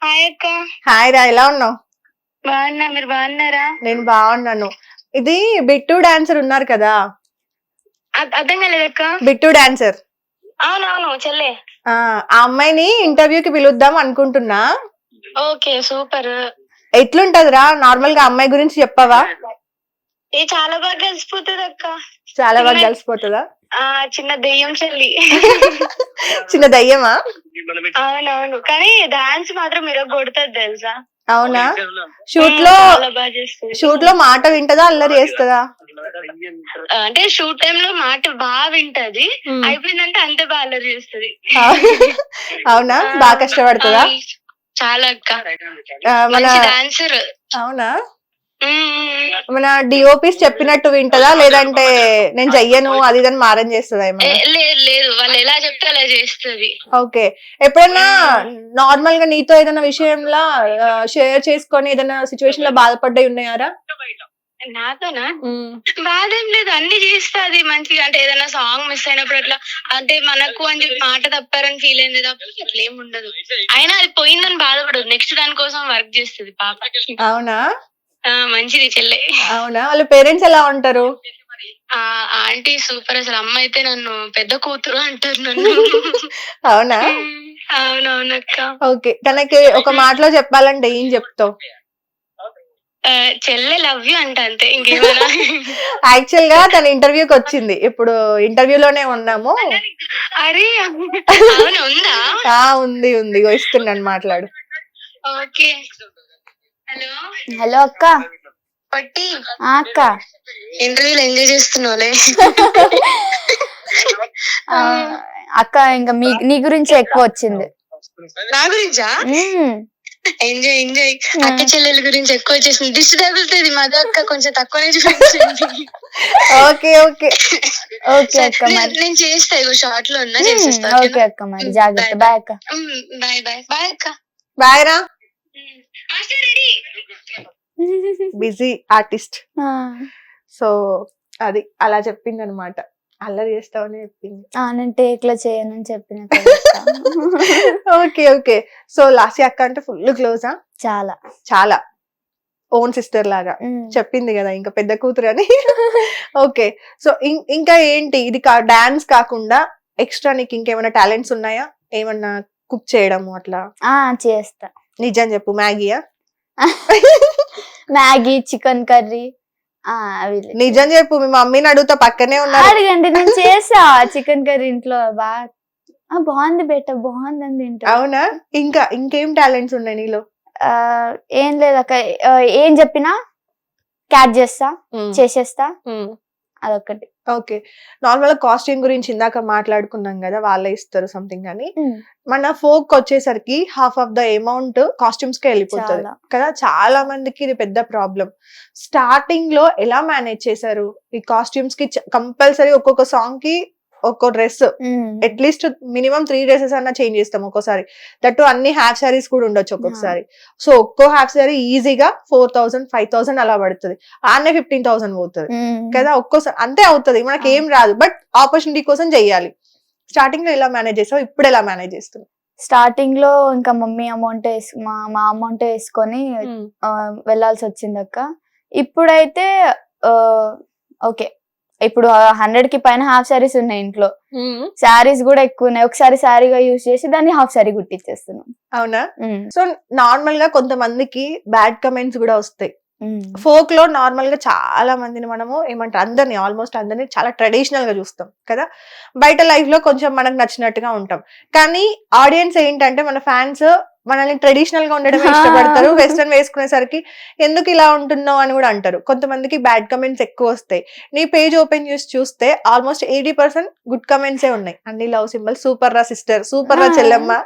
హాయ్ అక్క. హాయ్ రా, ఎలా ఉన్నావు? బాగున్నా, మీరు బాగున్నారా? నేను బాగున్నాను. ఇది బిట్టు డాన్సర్ ఉన్నారు కదా, అర్థం కాలేదక్క. బిట్టు డాన్సర్, అవునవును చెల్లె. ఆ అమ్మాయిని ఇంటర్వ్యూకి పిలుద్దాం అనుకుంటున్నా. Okay super. ఎట్లుంటదిరా నార్మల్ గా అమ్మాయి గురించి చెప్పవా? ఇది చాలా బాగా కలిసిపోతుంది అక్క. చాలా బాగా కలిసిపోతుందా? చిన్న దెయ్యం చెల్లి. చిన్న దయ్యమా? అవునవును, కానీ డాన్స్ మాత్రం మీరు కొడుతుంది తెలుసా. అవునా? షూట్ లో, చాలా బాగా చేస్తుంది. షూట్ లో మాట వింటదా, అల్లరి చేస్తుందా? అంటే షూట్ టైమ్ లో మాట బాగా వింటది, అయిపోయిందంటే అంతే బాగా అల్లరి చేస్తుంది. అవునా? బాగా కష్టపడుతుందా? చాలా అక్క, మన డాన్సర్. అవునా? మన డిఓపిస్ చెప్పినట్టు వింటదా, లేదంటే నేను చెయ్యను అది ఇదని మారం చేస్తుందా ఏమన్నా? లేదు లేదు, వాళ్ళు ఎలా చెప్తే అలా చేస్తుంది. ఓకే, ఎప్పుడైనా నార్మల్ గా నీతో ఏదైనా విషయంలో షేర్ చేసుకొని ఏదైనా సిచ్యువేషన్ లో బాధపడ్డాయి ఉన్నాయారా? నాతోనా? బాధ ఏం లేదు, అన్ని చేస్తుంది మంచిగా. అంటే ఏదైనా సాంగ్ మిస్ అయినప్పుడు అట్లా, అంటే మనకు అని చెప్పి మాట తప్పారని ఫీల్ అయింది తప్ప అట్లా ఏం ఉండదు. అయినా అది పోయిందని బాధపడదు, నెక్స్ట్ దాని కోసం వర్క్ చేస్తుంది పాప. అవునా? మంచిది చెల్లె. అవునా? వాళ్ళ పేరెంట్స్ ఎలా ఉంటారు? ఆంటీ సూపర్, అసలు అమ్మ అయితే నన్ను పెద్ద కూతురు అంటారు నన్ను. అవునా? అవునవునక్క. ఓకే, తనకి ఒక మాటలో చెప్పాలంటే ఏం చెప్తావు? చెల్లె లవ్ యూ అంట, అంతే, ఇంకేమైనా. యాక్చువల్ గా తన ఇంటర్వ్యూకి వచ్చింది, ఇప్పుడు ఇంటర్వ్యూలోనే ఉన్నాము. అరే అవును, ఉందా? ఉంది ఉంది, ఇస్తున్నాను, మాట్లాడు. ఓకే. హలో హలో అక్క. పట్టి అక్క, ఇంటర్వ్యూలు ఎంజాయ్ చేస్తున్నావులే. అక్క ఇంకా నీ గురించి ఎక్కువ వచ్చింది. నా గురించా? Enjoy enjoy. అక్క చెల్లెల గురించి ఎక్కువ వచ్చేసింది, దిష్టి తగులుతుంది. మధు అక్క కొంచెం తక్కువనే చూపించింది. ఓకే ఓకే ఓకే అక్క, మరి నేను చేస్తా, ఇగో షార్ట్ లో ఉన్నా, చేసేస్తా. ఓకే అక్క, మరి జాగ్రత్త. బాయ్ అక్క. బాయ్ బాయ్ బాయ్ అక్క. బాయ్ రా. రెడీ. Busy artist. సో అది అలా చెప్పింది అనమాట, అల్లరి చేస్తావని చెప్పింది. నేను టేక్ లో చేయనని చెప్పిన. Okay okay. సో లాసి అక్క అంటే ఫుల్ క్లోజా? చాలా చాలా, ఓన్ సిస్టర్ లాగా చెప్పింది కదా, ఇంకా పెద్ద కూతురు అని. ఓకే, సో ఇంకా ఏంటి, ఇది డాన్స్ కాకుండా ఎక్స్ట్రా నీకు ఇంకేమైనా టాలెంట్స్ ఉన్నాయా? ఏమన్నా కుక్ చేయడము అట్లా? చేస్తా. నిజం చెప్పు, మ్యాగీయా? Maggi, chicken curry. నిజం చెప్పు, మీ మమ్మీని అడుగుతా, పక్కనే ఉన్నారు. అడగండి, నేను చేసా చికెన్ కర్రీ ఇంట్లో. బాగుంది బెట, బాగుందని తింటా. అవునా? ఇంకేం టాలెంట్స్ ఉన్నాయి నీలో? ఏం లేదక్క, ఏం చెప్పినా క్యాచ్ చేస్తా, చేసేస్తా, అదొక్కటి. ఓకే, నార్మల్ కాస్ట్యూమ్ గురించి ఇందాక మాట్లాడుకున్నాం కదా, వాళ్ళే ఇస్తారు సంథింగ్ అని. మన ఫోక్ వచ్చేసరికి half of the amount costumes కే వెళ్ళిపోతుంది కదా, చాలా మందికి ఇది పెద్ద ప్రాబ్లం. స్టార్టింగ్ లో ఎలా మేనేజ్ చేశారు ఈ కాస్ట్యూమ్స్ కి? కంపల్సరీ ఒక్కొక్క సాంగ్ కి ఒక్కో డ్రెస్, అట్లీస్ట్ మినిమం 3 dresses అన్నా చేంజ్ చేస్తాం ఒక్కోసారి. దట్టు అన్ని హాఫ్ సారీస్ కూడా ఉండొచ్చు ఒక్కొక్కసారి. సో ఒక్కో హాఫ్ సారీ ఈజీగా 4,000 5,000 అలా పడుతుంది, ఆనే 15,000 పోతుంది కదా ఒక్కోసారి. అంతే అవుతుంది, మనకి ఏం రాదు, బట్ ఆపర్చునిటీ కోసం చెయ్యాలి. స్టార్టింగ్ లో ఎలా మేనేజ్ చేస్తావు, ఇప్పుడు ఎలా మేనేజ్ చేస్తున్నావు? స్టార్టింగ్ లో ఇంకా మమ్మీ అమౌంట్ మా అమౌంట్ వేసుకొని వెళ్లాల్సి వచ్చింది అక్క. ఇప్పుడైతే ఓకే, ఇప్పుడు 100కి పైన హాఫ్ సారీస్ ఉన్నాయి ఇంట్లో. శారీస్ కూడా ఎక్కువ ఉన్నాయి. ఒకసారి శారీగా యూజ్ చేసి దాన్ని హాఫ్ సారీ కుట్టించేస్తున్నాం. అవునా? సో నార్మల్ గా కొంతమందికి బ్యాడ్ కమెంట్స్ కూడా వస్తాయి. ఫోక్ లో నార్మల్ గా చాలా మందిని మనము ఏమంటారు, అందరినీ ఆల్మోస్ట్ అందరినీ చాలా ట్రెడిషనల్ గా చూస్తాం కదా. బయట లైఫ్ లో కొంచెం మనకు నచ్చినట్టుగా ఉంటాం. కానీ ఆడియన్స్ ఏంటంటే, మన ఫ్యాన్స్ మనల్ని ట్రెడిషనల్ గా ఉండడమే ఇష్టపడతారు. వెస్టర్న్ వేసుకునేసరికి ఎందుకు ఇలా ఉంటున్నావు అని కూడా అంటారు. కొంతమందికి బ్యాడ్ కమెంట్స్ ఎక్కువ వస్తాయి. నీ పేజ్ ఓపెన్ చేసి చూస్తే ఆల్మోస్ట్ 80% గుడ్ కమెంట్సే ఉన్నాయి. అన్ని లవ్ సింబల్, సూపర్ రా సిస్టర్, సూపర్ రా చెల్లెమ్మ,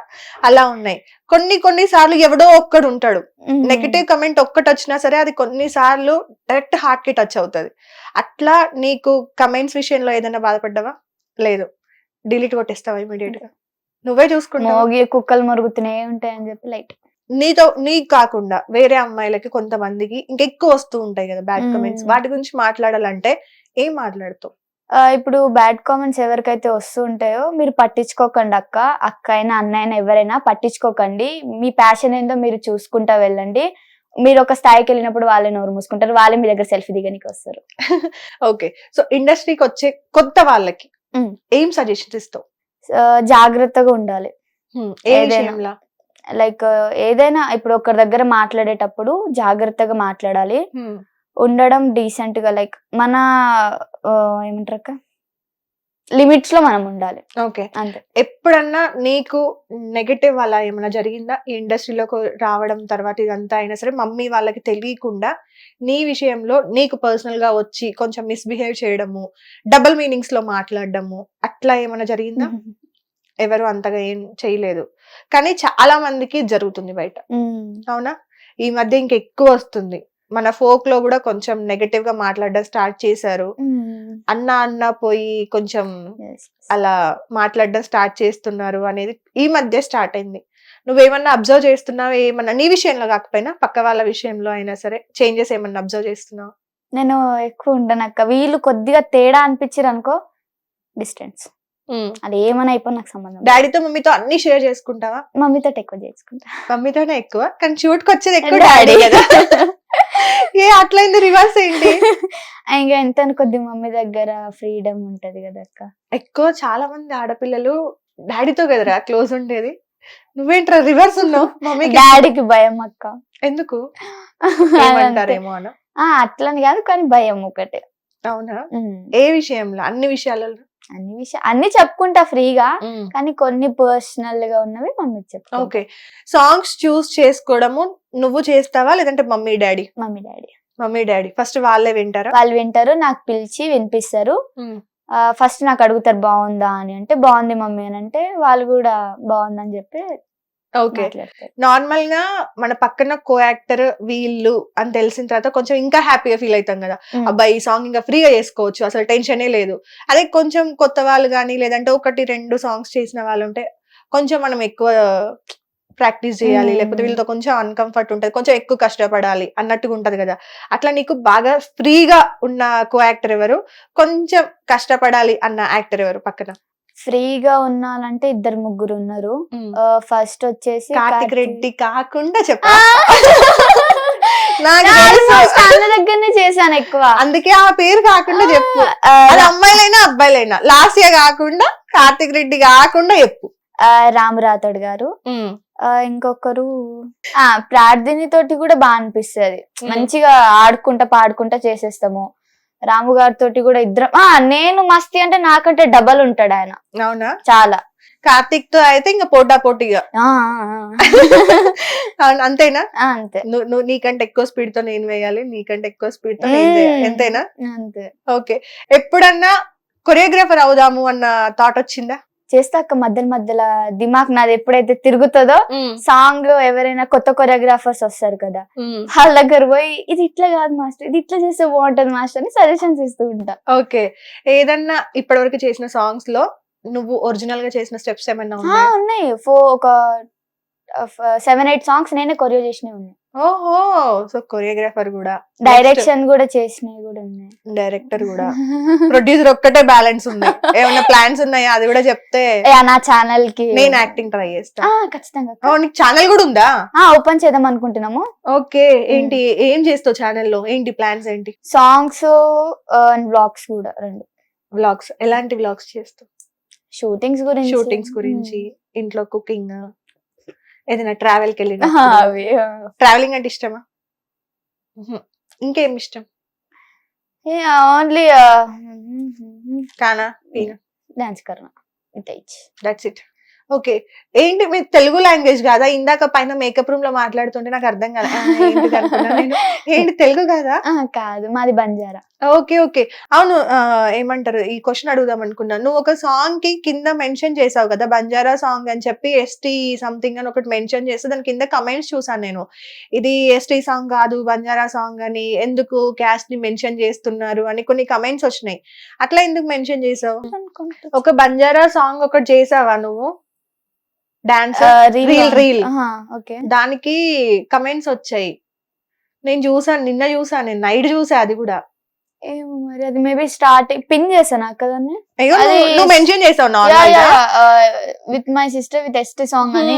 అలా ఉన్నాయి. కొన్ని సార్లు ఎవడో ఒక్కడు ఉంటాడు, నెగటివ్ కమెంట్ ఒక్కటి వచ్చినా సరే అది కొన్నిసార్లు డైరెక్ట్ హార్ట్ కి టచ్ అవుతుంది. అట్లా నీకు కమెంట్స్ విషయంలో ఏదైనా బాధపడ్డావా? లేదు, డిలీట్ కొట్టేస్తావా ఇమీడియట్ గా? నువ్వే చూసుకుంటావు. మోగి కుక్కలు మరుగుతున్నాయి ఉంటాయని చెప్పి లైట్. నీకు కాకుండా వేరే అమ్మాయిలకి కొంతమందికి ఇంకెక్కువ వస్తూ ఉంటాయి కదా బ్యాడ్ కమెంట్స్. వాటి గురించి మాట్లాడాలంటే ఏం మాట్లాడుతావు? ఇప్పుడు బ్యాడ్ కామెంట్స్ ఎవరికైతే వస్తూ ఉంటాయో మీరు పట్టించుకోకండి. అక్క అయినా అన్న అయినా ఎవరైనా పట్టించుకోకండి. మీ ప్యాషన్ ఏందో మీరు చూసుకుంటా వెళ్ళండి. మీరు ఒక స్థాయికి వెళ్ళినప్పుడు వాళ్ళే నోరు మూసుకుంటారు, వాళ్ళే మీ దగ్గర సెల్ఫీ దిగనికి వస్తారు. ఓకే, సో ఇండస్ట్రీకి వచ్చే కొత్త వాళ్ళకి ఏం సజెషన్స్ ఇస్తావు? జాగ్రత్తగా ఉండాలి. ఏదైనా లైక్ ఏదైనా ఇప్పుడు ఒకరి దగ్గర మాట్లాడేటప్పుడు జాగ్రత్తగా మాట్లాడాలి. ఉండడం డీసెంట్ గా, లైక్ మన ఏమంటారు లిమిట్స్ లో మనం ఉండాలి. ఓకే, అంతే. ఎప్పుడన్నా నీకు నెగటివ్ అలా ఏమైనా జరిగిందా ఈ ఇండస్ట్రీలోకి రావడం తర్వాత? ఇదంతా అయినా సరే మమ్మీ వాళ్ళకి తెలియకుండా నీ విషయంలో నీకు పర్సనల్ గా వచ్చి కొంచెం మిస్బిహేవ్ చేయడము, డబుల్ మీనింగ్స్ లో మాట్లాడడము, అట్లా ఏమైనా జరిగిందా? ఎవరు అంతగా ఏం చేయలేదు, కానీ చాలా మందికి జరుగుతుంది బయట. అవునా? ఈ మధ్య ఇంకెక్కువ వస్తుంది. మన ఫోక్ లో కూడా కొంచెం నెగటివ్ గా మాట్లాడడం స్టార్ట్ చేశారు. అన్న పోయి కొంచెం అలా మాట్లాడడం స్టార్ట్ చేస్తున్నారు అనేది ఈ మధ్య స్టార్ట్ అయింది. నువ్వేమన్నా అబ్జర్వ్ చేస్తున్నావు? ఏమన్నా నీ విషయంలో కాకపోయినా పక్క వాళ్ళ విషయంలో అయినా సరే చేంజెస్ ఏమన్నా అబ్జర్వ్ చేస్తున్నావు? నేను ఎక్కువ ఉండనక్క. వీళ్ళు కొద్దిగా తేడా అనిపించారు అనుకో, డిస్టెన్స్. అది ఏమైనా అయిపో నాకు సంబంధం. డాడీతో మమ్మీతో అన్ని షేర్ చేసుకుంటావా? మమ్మీతో ఎక్కువ చేసుకుంటా. మమ్మీతోనే ఎక్కువ, కానీ షూట్ కి వచ్చేది ఎక్కువ డాడీ కదా. ఏ అట్లయింది, రివర్స్ ఏంటి? ఇంకా ఎంత కొద్ది మమ్మీ దగ్గర ఫ్రీడమ్ ఉంటది కదా అక్క. ఎక్కువ చాలా మంది ఆడపిల్లలు డాడీతో కదరా క్లోజ్ ఉండేది. నువ్వేంట్రా రివర్స్ ఉన్నావు? మమ్మీ డాడీకి భయం అక్క. ఎందుకు? ఏమంటారేమో అన్న. అట్లని కాదు, కానీ భయం ఒకటే. అవునా? ఏ విషయంలో? అన్ని విషయాలలో? అన్ని చెప్పుకుంటా ఫ్రీగా, కానీ కొన్ని పర్సనల్ గా ఉన్నవి మమ్మీ చెప్తా. ఓకే, సాంగ్స్ చూస్ చేసుకోవడము నువ్వు చేస్తావా లేదంటే mummy daddy? Mummy daddy first వాళ్ళే వింటారా? వాళ్ళు వింటారు, నాకు పిలిచి వినిపిస్తారు. ఫస్ట్ నాకు అడుగుతారు బాగుందా అని, అంటే బాగుంది మమ్మీ అని అంటే వాళ్ళు కూడా బాగుందని చెప్పి. ఓకే, నార్మల్ గా మన పక్కన కో యాక్టర్ వీళ్ళు అని తెలిసిన తర్వాత కొంచెం ఇంకా హ్యాపీగా ఫీల్ అవుతాం కదా. అబ్బాయి ఈ సాంగ్ ఇంకా ఫ్రీగా చేసుకోవచ్చు, అసలు టెన్షనే లేదు. అదే కొంచెం కొత్త వాళ్ళు కానీ లేదంటే 1-2 సాంగ్స్ చేసిన వాళ్ళు ఉంటే కొంచెం మనం ఎక్కువ ప్రాక్టీస్ చేయాలి, లేకపోతే వీళ్ళతో కొంచెం అన్కంఫర్ట్ ఉంటది, కొంచెం ఎక్కువ కష్టపడాలి అన్నట్టుగా ఉంటది కదా. అట్లా నీకు బాగా ఫ్రీగా ఉన్న కో యాక్టర్ ఎవరు? కొంచెం కష్టపడాలి అన్న యాక్టర్ ఎవరు పక్కన? ఫ్రీగా ఉన్నానంటే 2-3 ఉన్నారు. ఫస్ట్ వచ్చేసి కార్తిక్ రెడ్డి కాకుండా చెప్పా. దగ్గరనే చేశాను ఎక్కువ, అందుకే ఆ పేరు కాకుండా చెప్పు. అది అమ్మాయిలైనా అబ్బాయిలైనా లాస్ట్ ఇయర్ కాకుండా, కార్తిక్ రెడ్డి కాకుండా చెప్పు. రాము రాథోడ్ గారు. ఇంకొకరు ప్రార్థిని తోటి కూడా బాగా అనిపిస్తుంది, మంచిగా ఆడుకుంటా పాడుకుంటా చేసేస్తాము. రాము గారితో కూడా ఇద్దరం. నేను మస్తీ అంటే నాకంటే డబల్ ఉంటాడు ఆయన. అవునా? చాలా. కార్తిక్ తో అయితే ఇంకా పోటా పోటీగా. అంతేనా? అంతే. నువ్వు నీకంటే ఎక్కువ స్పీడ్ తో నేను వేయాలి, నీకంటే ఎక్కువ స్పీడ్ తో నేను వేయాలి, అంతేనా? అంతే. ఓకే, ఎప్పుడన్నా కొరియోగ్రాఫర్ అవుదాము అన్న థాట్ వచ్చిందా? చేస్తాక మధ్యలో దిమాగ్ నాది ఎప్పుడైతే తిరుగుతుందో, సాంగ్ లో ఎవరైనా కొత్త కొరియోగ్రాఫర్స్ వస్తారు కదా, వాళ్ళ దగ్గర పోయి ఇది ఇట్లా కాదు మాస్టర్, ఇది ఇట్లా చేస్తే బాగుంటది మాస్టర్ అని సజెషన్స్ ఇస్తూ ఉంటా. ఓకే, ఏదన్నా ఇప్పటివరకు చేసిన సాంగ్స్ లో నువ్వు ఒరిజినల్ గా చేసిన స్టెప్స్ ఏమైనా ఉన్నాయి? ఒక 7-8 సాంగ్స్ నేనే కొరియో చేసినవి ఉన్నాయి. ఓహో, సో కొరియోగ్రాఫర్ కూడా, డైరెక్షన్ కూడా చేసినవి కూడా ఉన్నాయి. డైరెక్టర్ కూడా, ప్రొడ్యూసర్ ఒక్కటే బ్యాలెన్స్ ఉంది. ఏమైనా ప్లాన్స్ ఉన్నాయా అది కూడా చెప్తే నా ఛానల్ కి నేను యాక్టింగ్ ట్రై చేస్తా. ఖచ్చితంగా నీకు ఛానల్ కూడా ఉందా? ఓపెన్ చేద్దాం అనుకుంటున్నాము. ఓకే, ఏంటి ఏం చేస్తావు ఛానల్లో? ఏంటి ప్లాన్స్ ఏంటి? సాంగ్స్ అండ్ వ్లాగ్స్ కూడా 2. వ్లాగ్స్, ఎలాంటి వ్లాగ్స్ చేస్తావు? షూటింగ్స్ గురించి. షూటింగ్స్ గురించి, ఇంట్లో కుకింగ్, ఏదైనా ట్రావెల్ కి వెళ్ళిన అవి ట్రావెలింగ్ అంటే ఇష్టమా? ఇంకేం ఇష్టం? ఓన్లీ కానా పీనా డాన్స్ కర్నా దట్స్ ఇట్. ఓకే, ఏంటి మీరు తెలుగు లాంగ్వేజ్ కాదా? ఇందాక పైన మేకప్ రూమ్ లో మాట్లాడుతుంటే నాకు అర్థం కాదు. ఏంటిది అనుకున్నా నేను. ఏంటి తెలుగు కాదా? కాదు, మాది బంజారా. ఓకే ఓకే, అవును. ఏమంటారు, ఈ క్వశ్చన్ అడుగుదాం అనుకున్నాను. నువ్వు ఒక సాంగ్ కి కింద మెన్షన్ చేసావు కదా, బంజారా సాంగ్ అని చెప్పి, ఎస్టీ సంథింగ్ అని ఒకటి మెన్షన్ చేస్తే దాని కింద కమెంట్స్ చూసాను నేను. ఇది ఎస్టీ సాంగ్ కాదు బంజారా సాంగ్ అని, ఎందుకు క్యాస్ట్ ని మెన్షన్ చేస్తున్నారు అని కొన్ని కమెంట్స్ వచ్చినాయి. అట్లా ఎందుకు మెన్షన్ చేసావు? ఒక బంజారా సాంగ్ ఒకటి చేసావా నువ్వు డాన్స్ రీల్? ఓకే, దానికి కమెంట్స్ వచ్చాయి. నేను చూసాను, నిన్న చూసాను, నేను నైట్ చూసా. అది కూడా ఏమో మరి, అది మేబీ స్టార్టింగ్ పిన్ చేసాను కదండి. అయ్యో, అది నువ్వు మెన్షన్ చేసావు నార్మల్ గా. With my sister with ST song అని.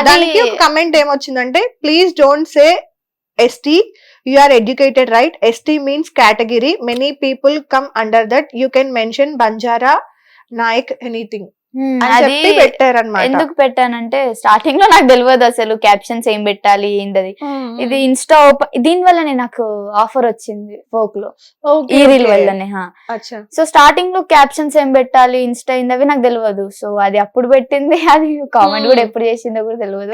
దానికి ఒక కమెంట్ ఏమొచ్చిందంటే, please don't say ST, you are educated right, ST means category, many people come under that, you can mention Banjara Nayak anything అని అది చెప్పి పెట్టారన్నమాట. ఎందుకు పెట్టానంటే, స్టార్టింగ్ లో నాకు తెలియదు అసలు క్యాప్షన్స్ ఏం పెట్టాలి ఏంటది. ఇది ఇన్స్టా దీని వల్లనే నాకు ఆఫర్ వచ్చింది ఫోక్ లో, ఈ రీల్ వల్లనే. సో స్టార్టింగ్ లో క్యాప్షన్స్ ఏం పెట్టాలి ఇన్స్టా అవి నాకు తెలియదు. సో అది అప్పుడు పెట్టింది, అది కామెంట్ కూడా ఎప్పుడు చేసిందో కూడా తెలియదు.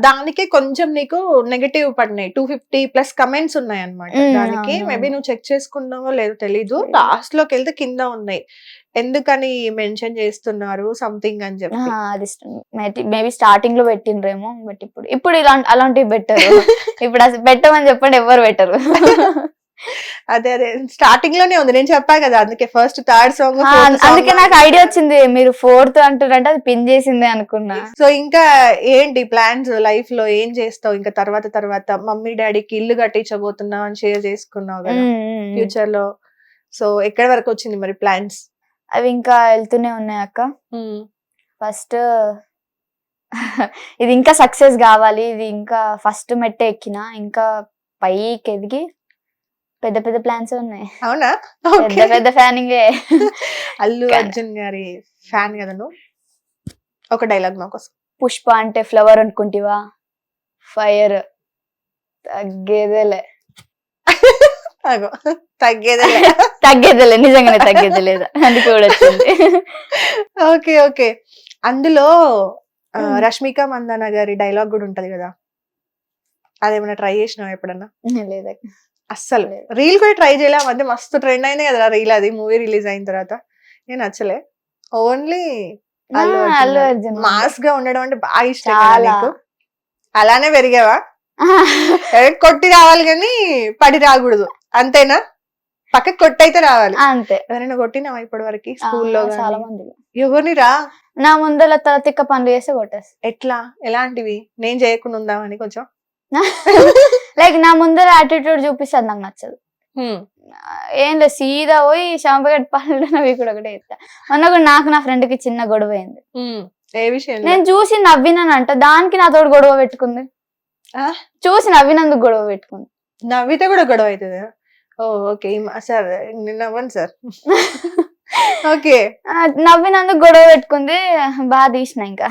దానికి కొంచెం నీకు నెగటివ్ పడినాయి, 250+ కమెంట్స్ ఉన్నాయి అన్నమాట. దానికి మేబీ నువ్వు చెక్ చేసుకున్నావో లేదో తెలీదు. లాస్ట్ లోకి వెళ్తే కింద ఉన్నాయి, ఎందుకని మెన్షన్ చేస్తున్నారు సంథింగ్ అని చెప్పి. అది మేబీ స్టార్టింగ్ లో పెట్టిండ్రేమో, బట్ ఇప్పుడు అలాంటివి పెట్టరు. ఇప్పుడు అసలు పెట్టమని చెప్పండి, ఎవరు పెట్టరు. అదే అదే స్టార్టింగ్ లోనే ఉంది, నేను చెప్పా కదా. అందుకే ఫస్ట్ థర్డ్ సాంగ్, అందుకే నాకు ఐడియా వచ్చింది. మీరు 4th అంటారంటే అది పిన్ చేసిందే అనుకున్నా. సో ఇంకా ఏంటి ప్లాన్స్ లైఫ్ లో? ఏం చేస్తావు ఇంకా తర్వాత? మమ్మీ డాడీకి ఇల్లు కట్టించబోతున్నావు అని షేర్ చేసుకున్నావు కదా ఫ్యూచర్ లో. సో ఎక్కడి వరకు వచ్చింది మరి ప్లాన్స్? అవి ఇంకా వెళ్తూనే ఉన్నాయి అక్క. ఫస్ట్ ఇది ఇంకా సక్సెస్ కావాలి, ఇది ఇంకా ఫస్ట్ మెట్టే ఎక్కిన, ఇంకా పైకి ఎదిగి పెద్ద పెద్ద ప్లాన్స్ ఉన్నాయి. అవునా? పెద్ద ఫ్యానింగే. అల్లు అర్జున్ గారి ఫ్యాన్ కదా నువ్వు? ఒక డైలాగ్ మా కోసం. పుష్ప అంటే ఫ్లవర్ అనుకుంటివా, ఫైర్ తగ్గేదేలే. తగ్గేదేలే, నిజంగానే తగ్గేదేలేదు, అందుకే కూడా వచ్చింది. ఓకే ఓకే, అందులో రష్మిక మందన గారి డైలాగ్ కూడా ఉంటది కదా, అదేమన్నా ట్రై చేసినావు ఎప్పుడన్నా? లేదా అస్సలు. రీల్ కూడా ట్రై చేయలే? మధ్య మస్తు ట్రెండ్ అయింది కదా రీల్, అది మూవీ రిలీజ్ అయిన తర్వాత. నేను నచ్చలే, ఓన్లీ అల్లు అర్జున్ మాస్ గా ఉండడం అంటే బాగా ఇష్టం నీకు. అలానే పెరిగావా? కొట్టి రావాలి కానీ పడి రాకూడదు, అంతేనా? పక్కకి కొట్టయితే రావాలి అంతే. ఎవరైనా కొట్టినావా ఇప్పటి వరకు స్కూల్లో? చాలా మంది. ఎవరిని రా? నా ముందర తిక్క పనులు చేస్తే కొట్టేస్తా. ఎట్లా? ఎలాంటివి? నేను చేయకుండా ఉందామని కొంచెం లైక్ నా ముందర యాటిట్యూడ్ చూపిస్తుంది, నాకు నచ్చదు. ఏం లేదు, సీదా పోయి షాంపగడ్డ పనులు అవి కూడా ఒకటే చెప్తా. మొన్న కూడా నాకు నా ఫ్రెండ్ కి చిన్న గొడవ అయింది. ఏ విషయం? నేను చూసి నవ్వినానంట, దానికి నాతో గొడవ పెట్టుకుంది. చూసి నవ్వినందుకు గొడవ పెట్టుకుంది. నవ్వితే కూడా గొడవ అవుతుంది? ఓకే సార్, నేను నవ్వను సార్. ఓకే, నవ్వినందుకు గొడవ పెట్టుకుంది, బాగా తీసిన. ఇంకా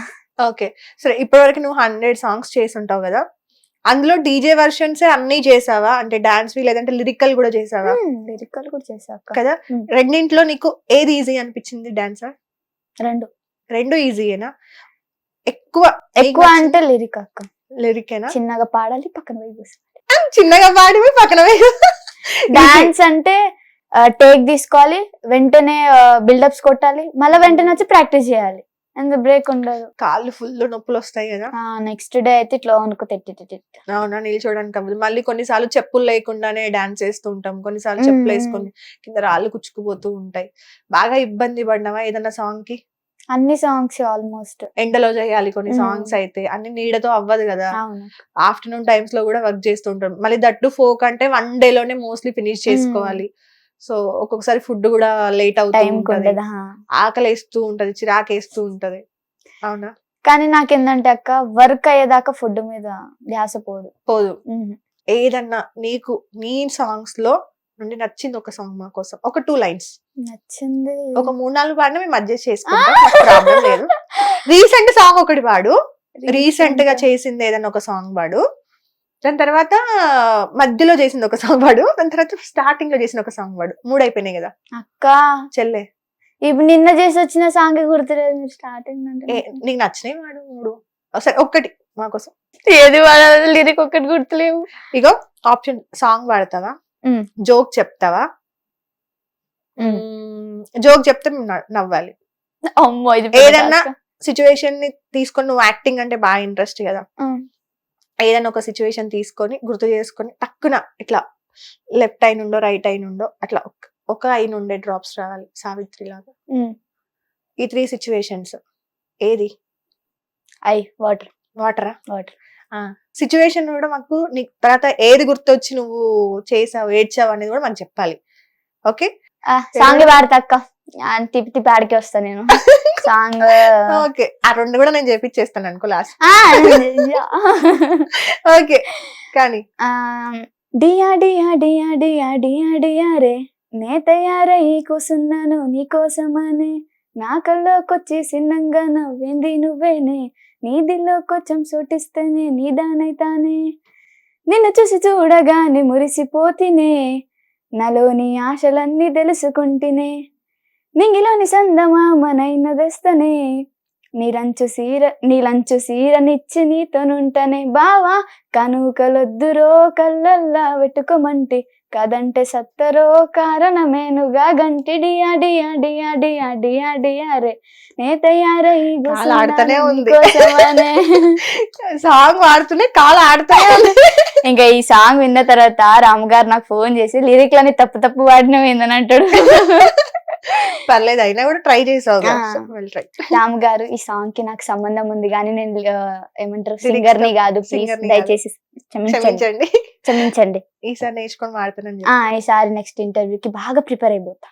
ఓకే సరే, ఇప్పటి వరకు నువ్వు 100 సాంగ్స్ చేసి ఉంటావు కదా, అందులో డీజే వర్షన్స్ అన్ని చేసావా? అంటే డాన్స్ లేదంటే లిరికల్ కూడా చేసావా? లిరికల్ కూడా చేసా కదా. రెండింటిలో నీకు ఏది ఈజీ అనిపించింది డాన్సర్? రెండు ఈజీయేనా? ఎక్కువ అంటే లిరిక్ అక్క. లిరికేనా? చిన్నగా పాడాలి, పక్కన పోయి కూర్చోవాలి. చిన్నగా పాడి పక్కన పోయి. డాన్స్ అంటే టేక్ తీసుకోవాలి, వెంటనే బిల్డప్స్ కొట్టాలి, మళ్ళీ వెంటనే వచ్చి ప్రాక్టీస్ చేయాలి, అంత బ్రేక్ ఉండదు. కాళ్ళు ఫుల్ నొప్పులు వస్తాయి కదా. నెక్స్ట్ డే అయితే ఇట్లా అనుకో తెట్టి. అవునా? నిల్చోడానికి అవ్వదు. మళ్ళీ కొన్నిసార్లు చెప్పులు లేకుండానే డాన్స్ చేస్తూ ఉంటాం, కొన్నిసార్లు చెప్పులు వేసుకొని కింద రాళ్ళు కుచ్చుకుపోతూ ఉంటాయి. బాగా ఇబ్బంది పడినావా ఏదన్నా సాంగ్ కి? అన్ని సాంగ్స్ ఆల్మోస్ట్. ఎండలో చేయాలి కొన్ని మ్మ్. సాంగ్స్ అయితే, అన్ని నీడతో అవ్వదు కదా. అవును. ఆఫ్టర్నూన్ టైమ్స్ లో కూడా వర్క్ చేస్తుంటాం, మళ్ళీ దట్టు ఫోక్ అంటే 1 day లోనే మోస్ట్లీ ఫినిష్ చేసుకోవాలి. సో ఒక్కొక్కసారి ఫుడ్ కూడా లేట్ అవుతూ టైం ఉంటది, ఉండదు. ఆకలేస్తూ ఉంటది, చిరాకేస్తూ ఉంటది. అవునా? కానీ నాకేందంటే అక్క వర్క్ అయ్యేదాకా ఫుడ్ మీద ధ్యాస పోదు. పోదు. ఉమ్. ఏదన్నా నీకు నీ సాంగ్స్ లో నుండి నచ్చింది ఒక సాంగ్ మా కోసం, ఒక 2 lines, నచ్చింది ఒక 3-4 పాడినా మేము అడ్జస్ట్ చేసుకుంటాం, ప్రాబ్లం లేదు. రీసెంట్ సాంగ్ ఒకటి పాడు, రీసెంట్ గా చేసింది ఏదైనా ఒక సాంగ్ పాడు, దాని తర్వాత మధ్యలో చేసింది ఒక సాంగ్ పాడు, దాని తర్వాత స్టార్టింగ్ లో చేసిన ఒక సాంగ్ పాడు. 3 అయిపోయినాయి కదా అక్క. చెల్లె. ఇప్పుడు నిన్న చేసి వచ్చిన సాంగ్ గుర్తులేదు, మీరు స్టార్టింగ్ అంటే నీకు నచ్చినాయి వాడు 3, సరే ఒక్కటి మా కోసం. ఏది వాడాలి, లిరిక్ ఒక్కటి గుర్తులేవు. ఇగో ఆప్షన్, సాంగ్ పాడతావా, మ్మ్. జోక్ చెప్తావా? జోక్ చెప్తే మేము నవ్వాలి. అమ్మో ఇది ఏదన్నా సిచ్యువేషన్ ని తీసుకొని, నువ్వు యాక్టింగ్ అంటే బాగా ఇంట్రెస్ట్ కదా, ఏదైనా ఒక సిచ్యువేషన్ తీసుకొని గుర్తు చేసుకొని టక్కున ఇట్లా లెఫ్ట్ ఐ నుండో రైట్ ఐ నుండో అట్లా ఒక ఐ నుండే డ్రాప్స్ రావాలి, సావిత్రి లాగా. ఈ 3 సిచ్యువేషన్స్ ఏది? I water. వాటరా? వాటర్. సిచ్యువేషన్ కూడా మాకు, నీకు తర్వాత ఏది గుర్తొచ్చి నువ్వు చేసావు, ఏడ్చావు అనేది కూడా మాకు చెప్పాలి. ఓకే, సాంగ్ పాడతా అక్క, తిప్పి తిప్పి ఆడికి వస్తా నేను. సాంగ్ ఓకే, ఆ 2 కూడా నేను చేపిచ్చేస్తాను అనుకో లాస్ట్. ఓకే, కానీ డియా డియా డియా డియా డియా డియా రే, నే తయారై కూసున్నాను నీకోసమనే, నా కల్లోకొచ్చి సిన్నంగా నవ్వింది నువ్వేనే, నీ దిల్లో కొంచెం సోటిస్తేనే నీ దానైతానే, నిన్ను చూసి చూడగానే మురిసిపోతినే, నాలోని ఆశలన్నీ తెలుసుకుంటేనే, నింగిలోని సందమామనైనదస్తనే, నీలంచు సీరనిచ్చి నీతోనుంటనే, బావా కనుకలొద్దురో కళ్ళల్లా పెట్టుకోమంటి, కదంటే సత్తరో కారణమేనుగా గంటి, డియా డియా డియా డియా డియా డియా రే, నే తయారై కాలు ఆడుతూనే ఉంది. కోసమనే. సాంగ్ పాడుతూనే కాలు ఆడుతూనే ఉంది. ఇంకా ఈ సాంగ్ విన్న తర్వాత రామ్ గారు నాకు ఫోన్ చేసి లిరిక్లని తప్పు తప్పు వాడినవి ఏందని అంటాడు. పర్లేదు, అయినా కూడా ట్రై చేసావు కదా. ఆ. So, we'll try. రామ్ గారు ఈ సాంగ్ కి నాకు సంబంధం ఉంది కానీ నేను ఏమంటారు Lyrics సింగర్ ని కాదు, ప్లీజ్ singer ని కాదు. దయచేసి క్షమించండి క్షమించండి, క్షమించండి. ఈసారి నేర్చుకొని మాడుతానని ఈసారి నెక్స్ట్ ఇంటర్వ్యూకి బాగా ప్రిపేర్ అయిపోతా.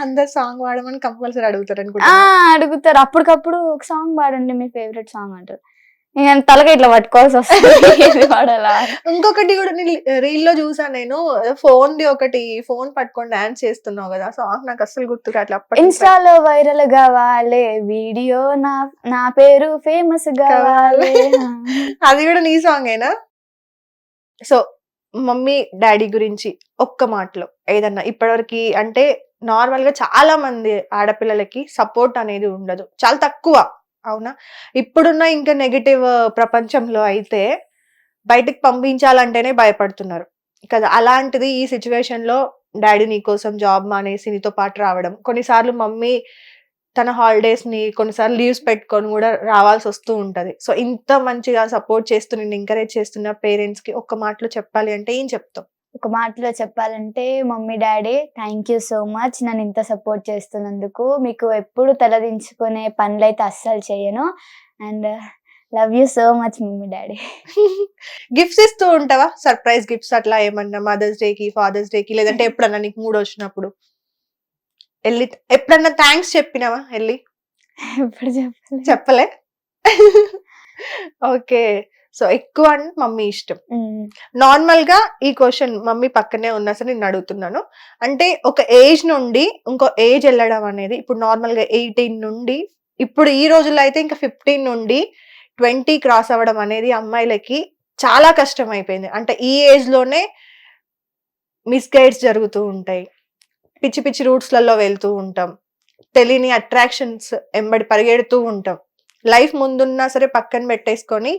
అందరు సాంగ్ పాడమని కంపల్సరీ అడుగుతారు ఆ అనుకుంటా. అడుగుతారు, అప్పటికప్పుడు ఒక సాంగ్ పాడండి మీ ఫేవరెట్ సాంగ్ అంటారు. నేను తలగా ఇట్లా పట్టుకోవాల్సి వస్తుంది ఏది పాడాలా. ఇంకొకటి కూడా రీల్ లో చూసా నేను, ఫోన్ ది ఒకటి, ఫోన్ పట్టుకొని డాన్స్ చేస్తున్నావు కదా, సాంగ్ నాకు అస్సలు గుర్తు కావట్లే. అప్పటి ఇన్స్టాలో వైరల్ కావాలి వీడియో, నా పేరు ఫేమస్ కావాలి. అది కూడా నీ సాంగ్ ఏనా? సో మమ్మీ డాడీ గురించి ఒక్క మాటలో ఏదన్నా, ఇప్పటివరకు అంటే నార్మల్ గా చాలా మంది ఆడపిల్లలకి సపోర్ట్ అనేది ఉండదు, చాలా తక్కువ. అవునా? ఇప్పుడున్న ఇంకా నెగటివ్ ప్రపంచంలో అయితే బయటకు పంపించాలంటేనే భయపడుతున్నారు కదా. అలాంటిది ఈ సిచ్యువేషన్ లో డాడీ నీకోసం జాబ్ మానేసి నీతో పాటు రావడం, కొన్నిసార్లు మమ్మీ తన హాలిడేస్ ని కొన్నిసార్లు లీవ్స్ పెట్టుకొని కూడా రావాల్సి వస్తూ ఉంటది. సో ఇంత మంచిగా సపోర్ట్ చేస్తూ నిన్ను ఎంకరేజ్ చేస్తున్న పేరెంట్స్ కి ఒక్క మాటలో చెప్పాలి అంటే ఏం చెప్తాం? ఒక మాటలో చెప్పాలంటే mummy daddy thank you so much, నన్ను ఇంత సపోర్ట్ చేస్తున్నందుకు. మీకు ఎప్పుడు తలదించుకునే పనులైతే అస్సలు చేయను. And love you so much mummy daddy. Gifts ఇస్తూ ఉంటావా? సర్ప్రైజ్ గిఫ్ట్స్ అట్లా ఏమన్నా మదర్స్ డే కి, ఫాదర్స్ డే కి, లేదంటే ఎప్పుడన్నా నీకు మూడ్ వచ్చినప్పుడు వెళ్ళి ఎప్పుడన్నా థ్యాంక్స్ చెప్పినావా వెళ్ళి? ఎప్పుడు చెప్పాలి? చెప్పలే. ఓకే, సో ఎక్కువ అంటే మమ్మీ ఇష్టం. నార్మల్ గా ఈ క్వశ్చన్ మమ్మీ పక్కనే ఉన్నా సరే నేను అడుగుతున్నాను. అంటే ఒక ఏజ్ నుండి ఇంకో ఏజ్ వెళ్ళడం అనేది, ఇప్పుడు నార్మల్ గా 18 నుండి ఇప్పుడు ఈ రోజుల్లో అయితే ఇంకా 15 నుండి 20 క్రాస్ అవ్వడం అనేది అమ్మాయిలకి చాలా కష్టం అయిపోయింది. అంటే ఈ ఏజ్ లోనే మిస్గైడ్స్ జరుగుతూ ఉంటాయి, పిచ్చి పిచ్చి రూట్స్లలో వెళ్తూ ఉంటాం, తెలియని అట్రాక్షన్స్ ఎంబడి పరిగెడుతూ ఉంటాం. లైఫ్ ముందున్నా సరే పక్కన పెట్టేసుకొని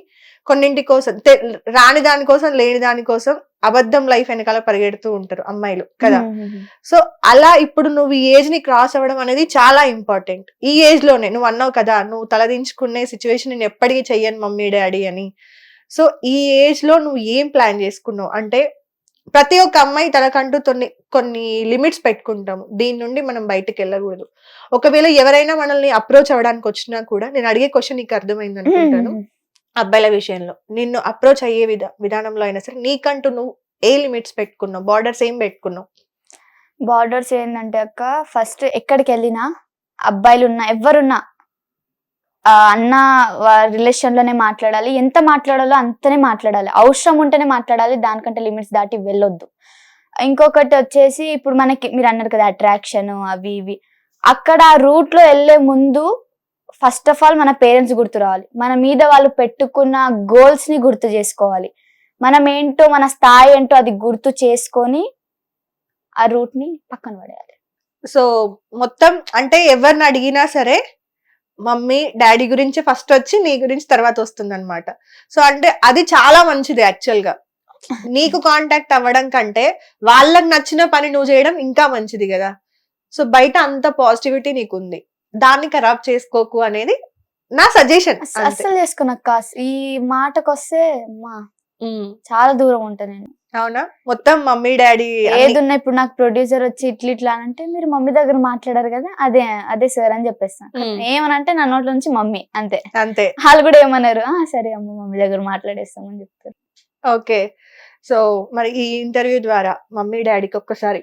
కొన్నింటి కోసం, రాని దానికోసం, లేని దానికోసం అబద్ధం లైఫ్ వెనకాల పరిగెడుతూ ఉంటారు అమ్మాయిలు కదా. సో అలా ఇప్పుడు నువ్వు ఈ ఏజ్ ని క్రాస్ అవ్వడం అనేది చాలా ఇంపార్టెంట్. ఈ ఏజ్ లోనే నువ్వు అన్నావు కదా, నువ్వు తలదించుకునే సిచ్యువేషన్ నేను ఎప్పటికీ చెయ్యను మమ్మీ డాడీ అని. సో ఈ ఏజ్ లో నువ్వు ఏం ప్లాన్ చేసుకున్నావు? అంటే ప్రతి ఒక్క అమ్మాయి తనకంటూ కొన్ని లిమిట్స్ పెట్టుకుంటాము, దీని నుండి మనం బయటకు వెళ్ళకూడదు. ఒకవేళ ఎవరైనా మనల్ని అప్రోచ్ అవ్వడానికి వచ్చినా కూడా, నేను అడిగే క్వశ్చన్ నీకు అర్థమైంది అనుకుంటాను, అబ్బాయిల విషయంలో నిన్ను అప్రోచ్ అయ్యే విధానంలో అయినా సరే నీకంటూ నువ్వు ఏ లిమిట్స్ పెట్టుకున్నావు, బార్డర్స్ ఏం పెట్టుకున్నావు? బార్డర్స్ ఏంటంటే అక్క, ఫస్ట్ ఎక్కడికి వెళ్ళినా అబ్బాయిలు ఉన్నా ఎవరున్నా అన్న రిలేషన్ లోనే మాట్లాడాలి, ఎంత మాట్లాడాలో అంతనే మాట్లాడాలి, అవసరం ఉంటేనే మాట్లాడాలి, దానికంటే లిమిట్స్ దాటి వెళ్ళొద్దు. ఇంకొకటి వచ్చేసి ఇప్పుడు మనకి మీరు అన్నారు కదా అట్రాక్షన్ అవి ఇవి, అక్కడ ఆ రూట్ లో వెళ్లే ముందు ఫస్ట్ ఆఫ్ ఆల్ మన పేరెంట్స్ గుర్తు రావాలి, మన మీద వాళ్ళు పెట్టుకున్న గోల్స్ ని గుర్తు చేసుకోవాలి, మనం ఏంటో మన స్థాయి ఏంటో అది గుర్తు చేసుకొని ఆ రూట్ ని పక్కన పడేయాలి. సో మొత్తం అంటే ఎవరిని అడిగినా సరే మమ్మీ డాడీ గురించి ఫస్ట్ వచ్చి నీ గురించి తర్వాత వస్తుంది అనమాట. సో అంటే అది చాలా మంచిది యాక్చువల్ గా. నీకు కాంటాక్ట్ అవ్వడం కంటే వాళ్ళకి నచ్చిన పని నువ్వు చేయడం ఇంకా మంచిది కదా. సో బయట అంత పాజిటివిటీ నీకు ఉంది, దాన్ని ఖరాబ్ చేసుకోకు అనేది నా సజెషన్. అస్సలు చేసుకున్నాక ఈ మాటకు వస్తే చాలా దూరం ఉంటా నేను. అవునా? మొత్తం మమ్మీ డాడీ ఏదున్నా ఇప్పుడు నాకు ప్రొడ్యూసర్ వచ్చి ఇట్లా అంటే మీరు మమ్మీ దగ్గర మాట్లాడారు కదా, అదే సార్ అని చెప్పేస్తాను. ఏమనంటే నా నోట్ల నుంచి మమ్మీ అంతే అంతే. వాళ్ళు కూడా ఏమన్నారు, సరే అమ్మ మమ్మీ దగ్గర మాట్లాడేస్తామని చెప్తారు. ఓకే. సో మరి ఈ ఇంటర్వ్యూ ద్వారా మమ్మీ డాడీకి ఒక్కసారి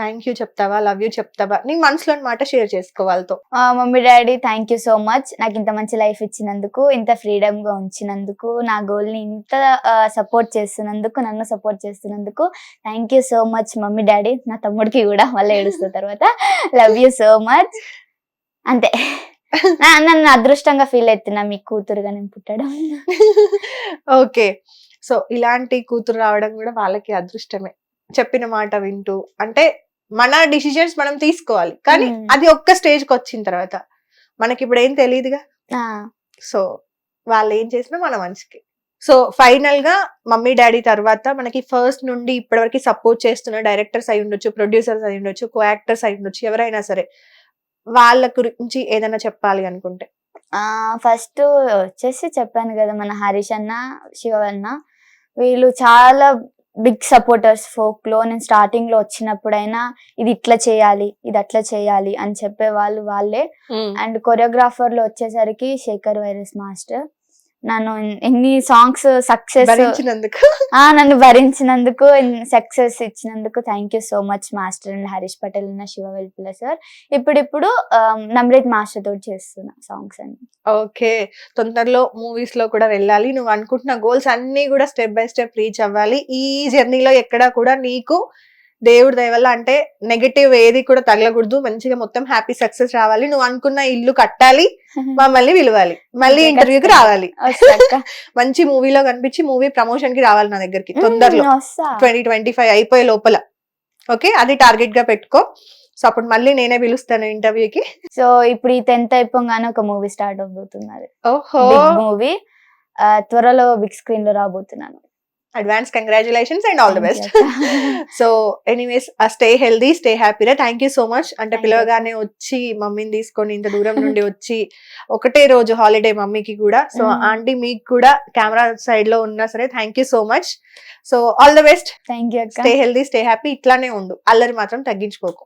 థ్యాంక్ యూ చెప్తావా, లవ్ యూ చెప్తావా, నీ మనసులోని మాట షేర్ చేసుకో వాళ్ళతో. Mummy daddy thank you so much, నాకు ఇంత మంచి లైఫ్ ఇచ్చినందుకు, ఇంత ఫ్రీడమ్ గా ఉంచినందుకు, నా గోల్ ని ఇంత సపోర్ట్ చేస్తున్నందుకు, నన్ను సపోర్ట్ చేస్తున్నందుకు thank you so much mummy daddy. నా తమ్ముడికి కూడా మళ్ళీ ఏడుస్తున్న తర్వాత లవ్ యూ సో మచ్. అంతే, నన్ను అదృష్టంగా ఫీల్ అవుతున్నా మీ కూతురుగా నేను పుట్టడం. ఓకే. సో ఇలాంటి కూతురు రావడం కూడా వాళ్ళకి అదృష్టమే. చెప్పిన మాట వింటూ, అంటే మన డిసిజన్స్ మనం తీసుకోవాలి, కానీ అది ఒక్క స్టేజ్ కి వచ్చిన తర్వాత మనకి ఇప్పుడు ఏం తెలియదుగా. సో వాళ్ళు ఏం చేసినా మన మంచికి. సో ఫైనల్ గా మమ్మీ డాడీ తర్వాత మనకి ఫస్ట్ నుండి ఇప్పటివరకు సపోర్ట్ చేస్తున్న డైరెక్టర్స్ అయి ఉండొచ్చు, ప్రొడ్యూసర్స్ అయి ఉండొచ్చు, కో యాక్టర్స్ అయి ఉండొచ్చు, ఎవరైనా సరే వాళ్ళ గురించి ఏదైనా చెప్పాలి అనుకుంటే? ఫస్ట్ వచ్చేసి చెప్పాను కదా, మన హరీష్ అన్న, శివ అన్న, వీళ్ళు చాలా బిగ్ సపోర్టర్స్ ఫోక్ లో. నేను స్టార్టింగ్ లో వచ్చినప్పుడైనా ఇది ఇట్లా చేయాలి, ఇది అట్లా చేయాలి అని చెప్పే వాళ్ళు వాళ్ళే. అండ్ కొరియోగ్రాఫర్ లో వచ్చేసరికి శేఖర్ వైరస్ మాస్టర్, నన్ను ఎన్ని సాంగ్స్ సక్సెస్ నన్ను భరించినందుకు, సక్సెస్ ఇచ్చినందుకు thank you so much master. And Harish Patel అన్న, శివ వెల్పుల సార్, ఇప్పుడు నమ్రత్ మాస్టర్ తోటి చేస్తున్నా సాంగ్స్ అన్ని. ఓకే. తొందరలో మూవీస్ లో కూడా వెళ్ళాలి, నువ్వు అనుకుంటున్న గోల్స్ అన్ని కూడా స్టెప్ బై స్టెప్ రీచ్ అవ్వాలి. ఈ జర్నీలో ఎక్కడా కూడా నీకు దేవుడి దయ వల్ల అంటే నెగటివ్ ఏది కూడా తగలకూడదు, మంచిగా మొత్తం హ్యాపీ సక్సెస్ రావాలి, నువ్వు అనుకున్న ఇల్లు కట్టాలి, మమ్మల్ని పిలవాలి, మళ్ళీ ఇంటర్వ్యూకి రావాలి, మంచి మూవీలో కనిపించి మూవీ ప్రమోషన్ కి రావాలి నా దగ్గరికి తొందరలో, 2025 అయిపోయే లోపల. ఓకే, అది టార్గెట్ గా పెట్టుకో. సో అప్పుడు మళ్ళీ నేనే పిలుస్తాను ఇంటర్వ్యూకి. సో ఇప్పుడు ఈ 10th అయిపోగానే ఒక మూవీ స్టార్ట్ అవబోతున్నది. ఓహో, మూవీ త్వరలో బిగ్ స్క్రీన్ లో రాబోతున్నాను. Advance congratulations and all the best. So anyways stay healthy, stay హ్యాపీరా. Thank you so much. అంటే పిలవగానే వచ్చి మమ్మీని తీసుకొని ఇంత దూరం నుండి వచ్చి ఒకటే రోజు హాలిడే మమ్మీకి కూడా. సో ఆంటీ మీకు కూడా కెమెరా సైడ్ లో ఉన్నా సరే thank you so much. So all the best. Thank you. Stay healthy, stay happy, ఇట్లానే ఉండు, అల్లరి మాత్రం తగ్గించుకోకు.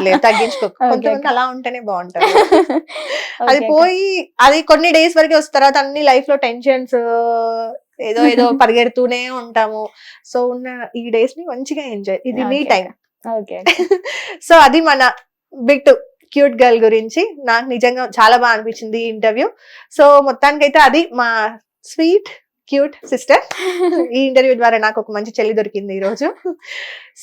లేదు తగ్గించుకోకు, కొంతమంది అలా ఉంటేనే బాగుంటారు. అది పోయి అది కొన్ని డేస్ వరకే వస్తుంది, తర్వాత అన్ని లైఫ్ లో టెన్షన్స్ ఏదో ఏదో పరిగెడుతూనే ఉంటాము. సో ఉన్న ఈ డేస్ ని మంచిగా ఎంజాయ్, ఇది నీ టైం. సో అది మన బిగ్ క్యూట్ గర్ల్ గురించి నాకు నిజంగా చాలా బాగా అనిపించింది ఈ ఇంటర్వ్యూ. సో మొత్తానికైతే అది మా స్వీట్ క్యూట్ సిస్టర్. ఈ ఇంటర్వ్యూ ద్వారా నాకు ఒక మంచి చెల్లి దొరికింది ఈ రోజు.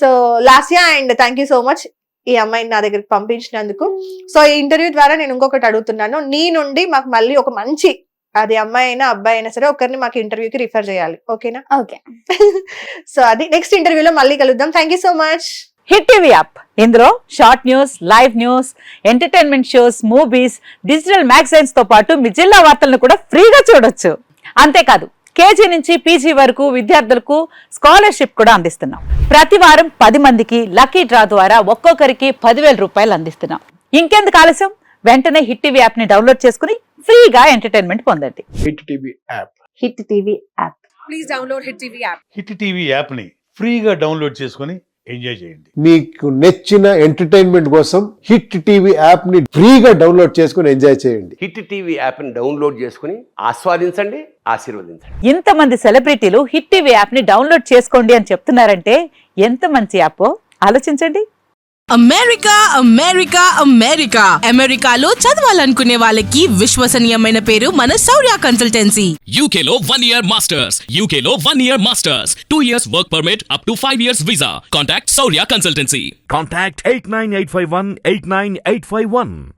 So Lasya and thank you so much ఈ అమ్మాయిని నా దగ్గరికి పంపించినందుకు. సో ఈ ఇంటర్వ్యూ ద్వారా నేను ఇంకొకటి అడుగుతున్నాను, నీ నుండి మాకు మళ్ళీ ఒక మంచి, అది అమ్మాయి అయినా అబ్బాయి అయినా సరే ఒకరిని మాకు ఇంటర్వ్యూకి రిఫర్ చేయాలి, ఓకేనా? ఓకే. సో అది నెక్స్ట్ ఇంటర్వ్యూలో మళ్ళీ కలుద్దాం. Thank you so much. Hit TV app, ఇందులో short news, live news, entertainment shows, movies, digital magazines తో పాటు మీ జిల్లా వార్తలను కూడా ఫ్రీగా చూడొచ్చు. అంతేకాదు కేజీ నుంచి పీజీ వరకు విద్యార్థులకు స్కాలర్షిప్ కూడా అందిస్తున్నాం. ప్రతి వారం 10 మందికి లక్కీ డ్రా ద్వారా ఒక్కొక్కరికి 10,000 రూపాయలు అందిస్తున్నాం. ఇంకెందుకు ఆలస్యం, వెంటనే హిట్ టీవీ యాప్ ని డౌన్లోడ్ చేసుకుని ఫ్రీగా ఎంటర్టైన్మెంట్ పొందండి. Hit TV app. Hit TV app. please download Hit TV app. Hit TV యాప్ని ఫ్రీగా డౌన్లోడ్ చేసుకొని ఎంజాయ్ చేయండి. మీకు నచ్చిన ఎంటర్టైన్మెంట్ కోసం హిట్ టీవీ యాప్ ని ఫ్రీగా డౌన్లోడ్ చేసుకుని ఎంజాయ్ చేయండి. హిట్ టీవీ యాప్ని డౌన్లోడ్ చేసుకుని ఆస్వాదించండి, ఆశీర్వదించండి. ఇంతమంది సెలబ్రిటీలు హిట్ టీవీ యాప్ ని డౌన్లోడ్ చేసుకోండి అని చెప్తున్నారంటే ఎంత మంచి యాప్ ఆలోచించండి. అమెరికా అమెరికా అమెరికా అమెరికాలో చదవాలనుకునే వాళ్ళకి విశ్వసనీయమైన పేరు మన శౌర్య consultancy. UK Law 1 Year Masters. UK Law 1 Year Masters. 2 years work permit up to 5 years visa. Contact Saurya Consultancy. Contact 89851 89851.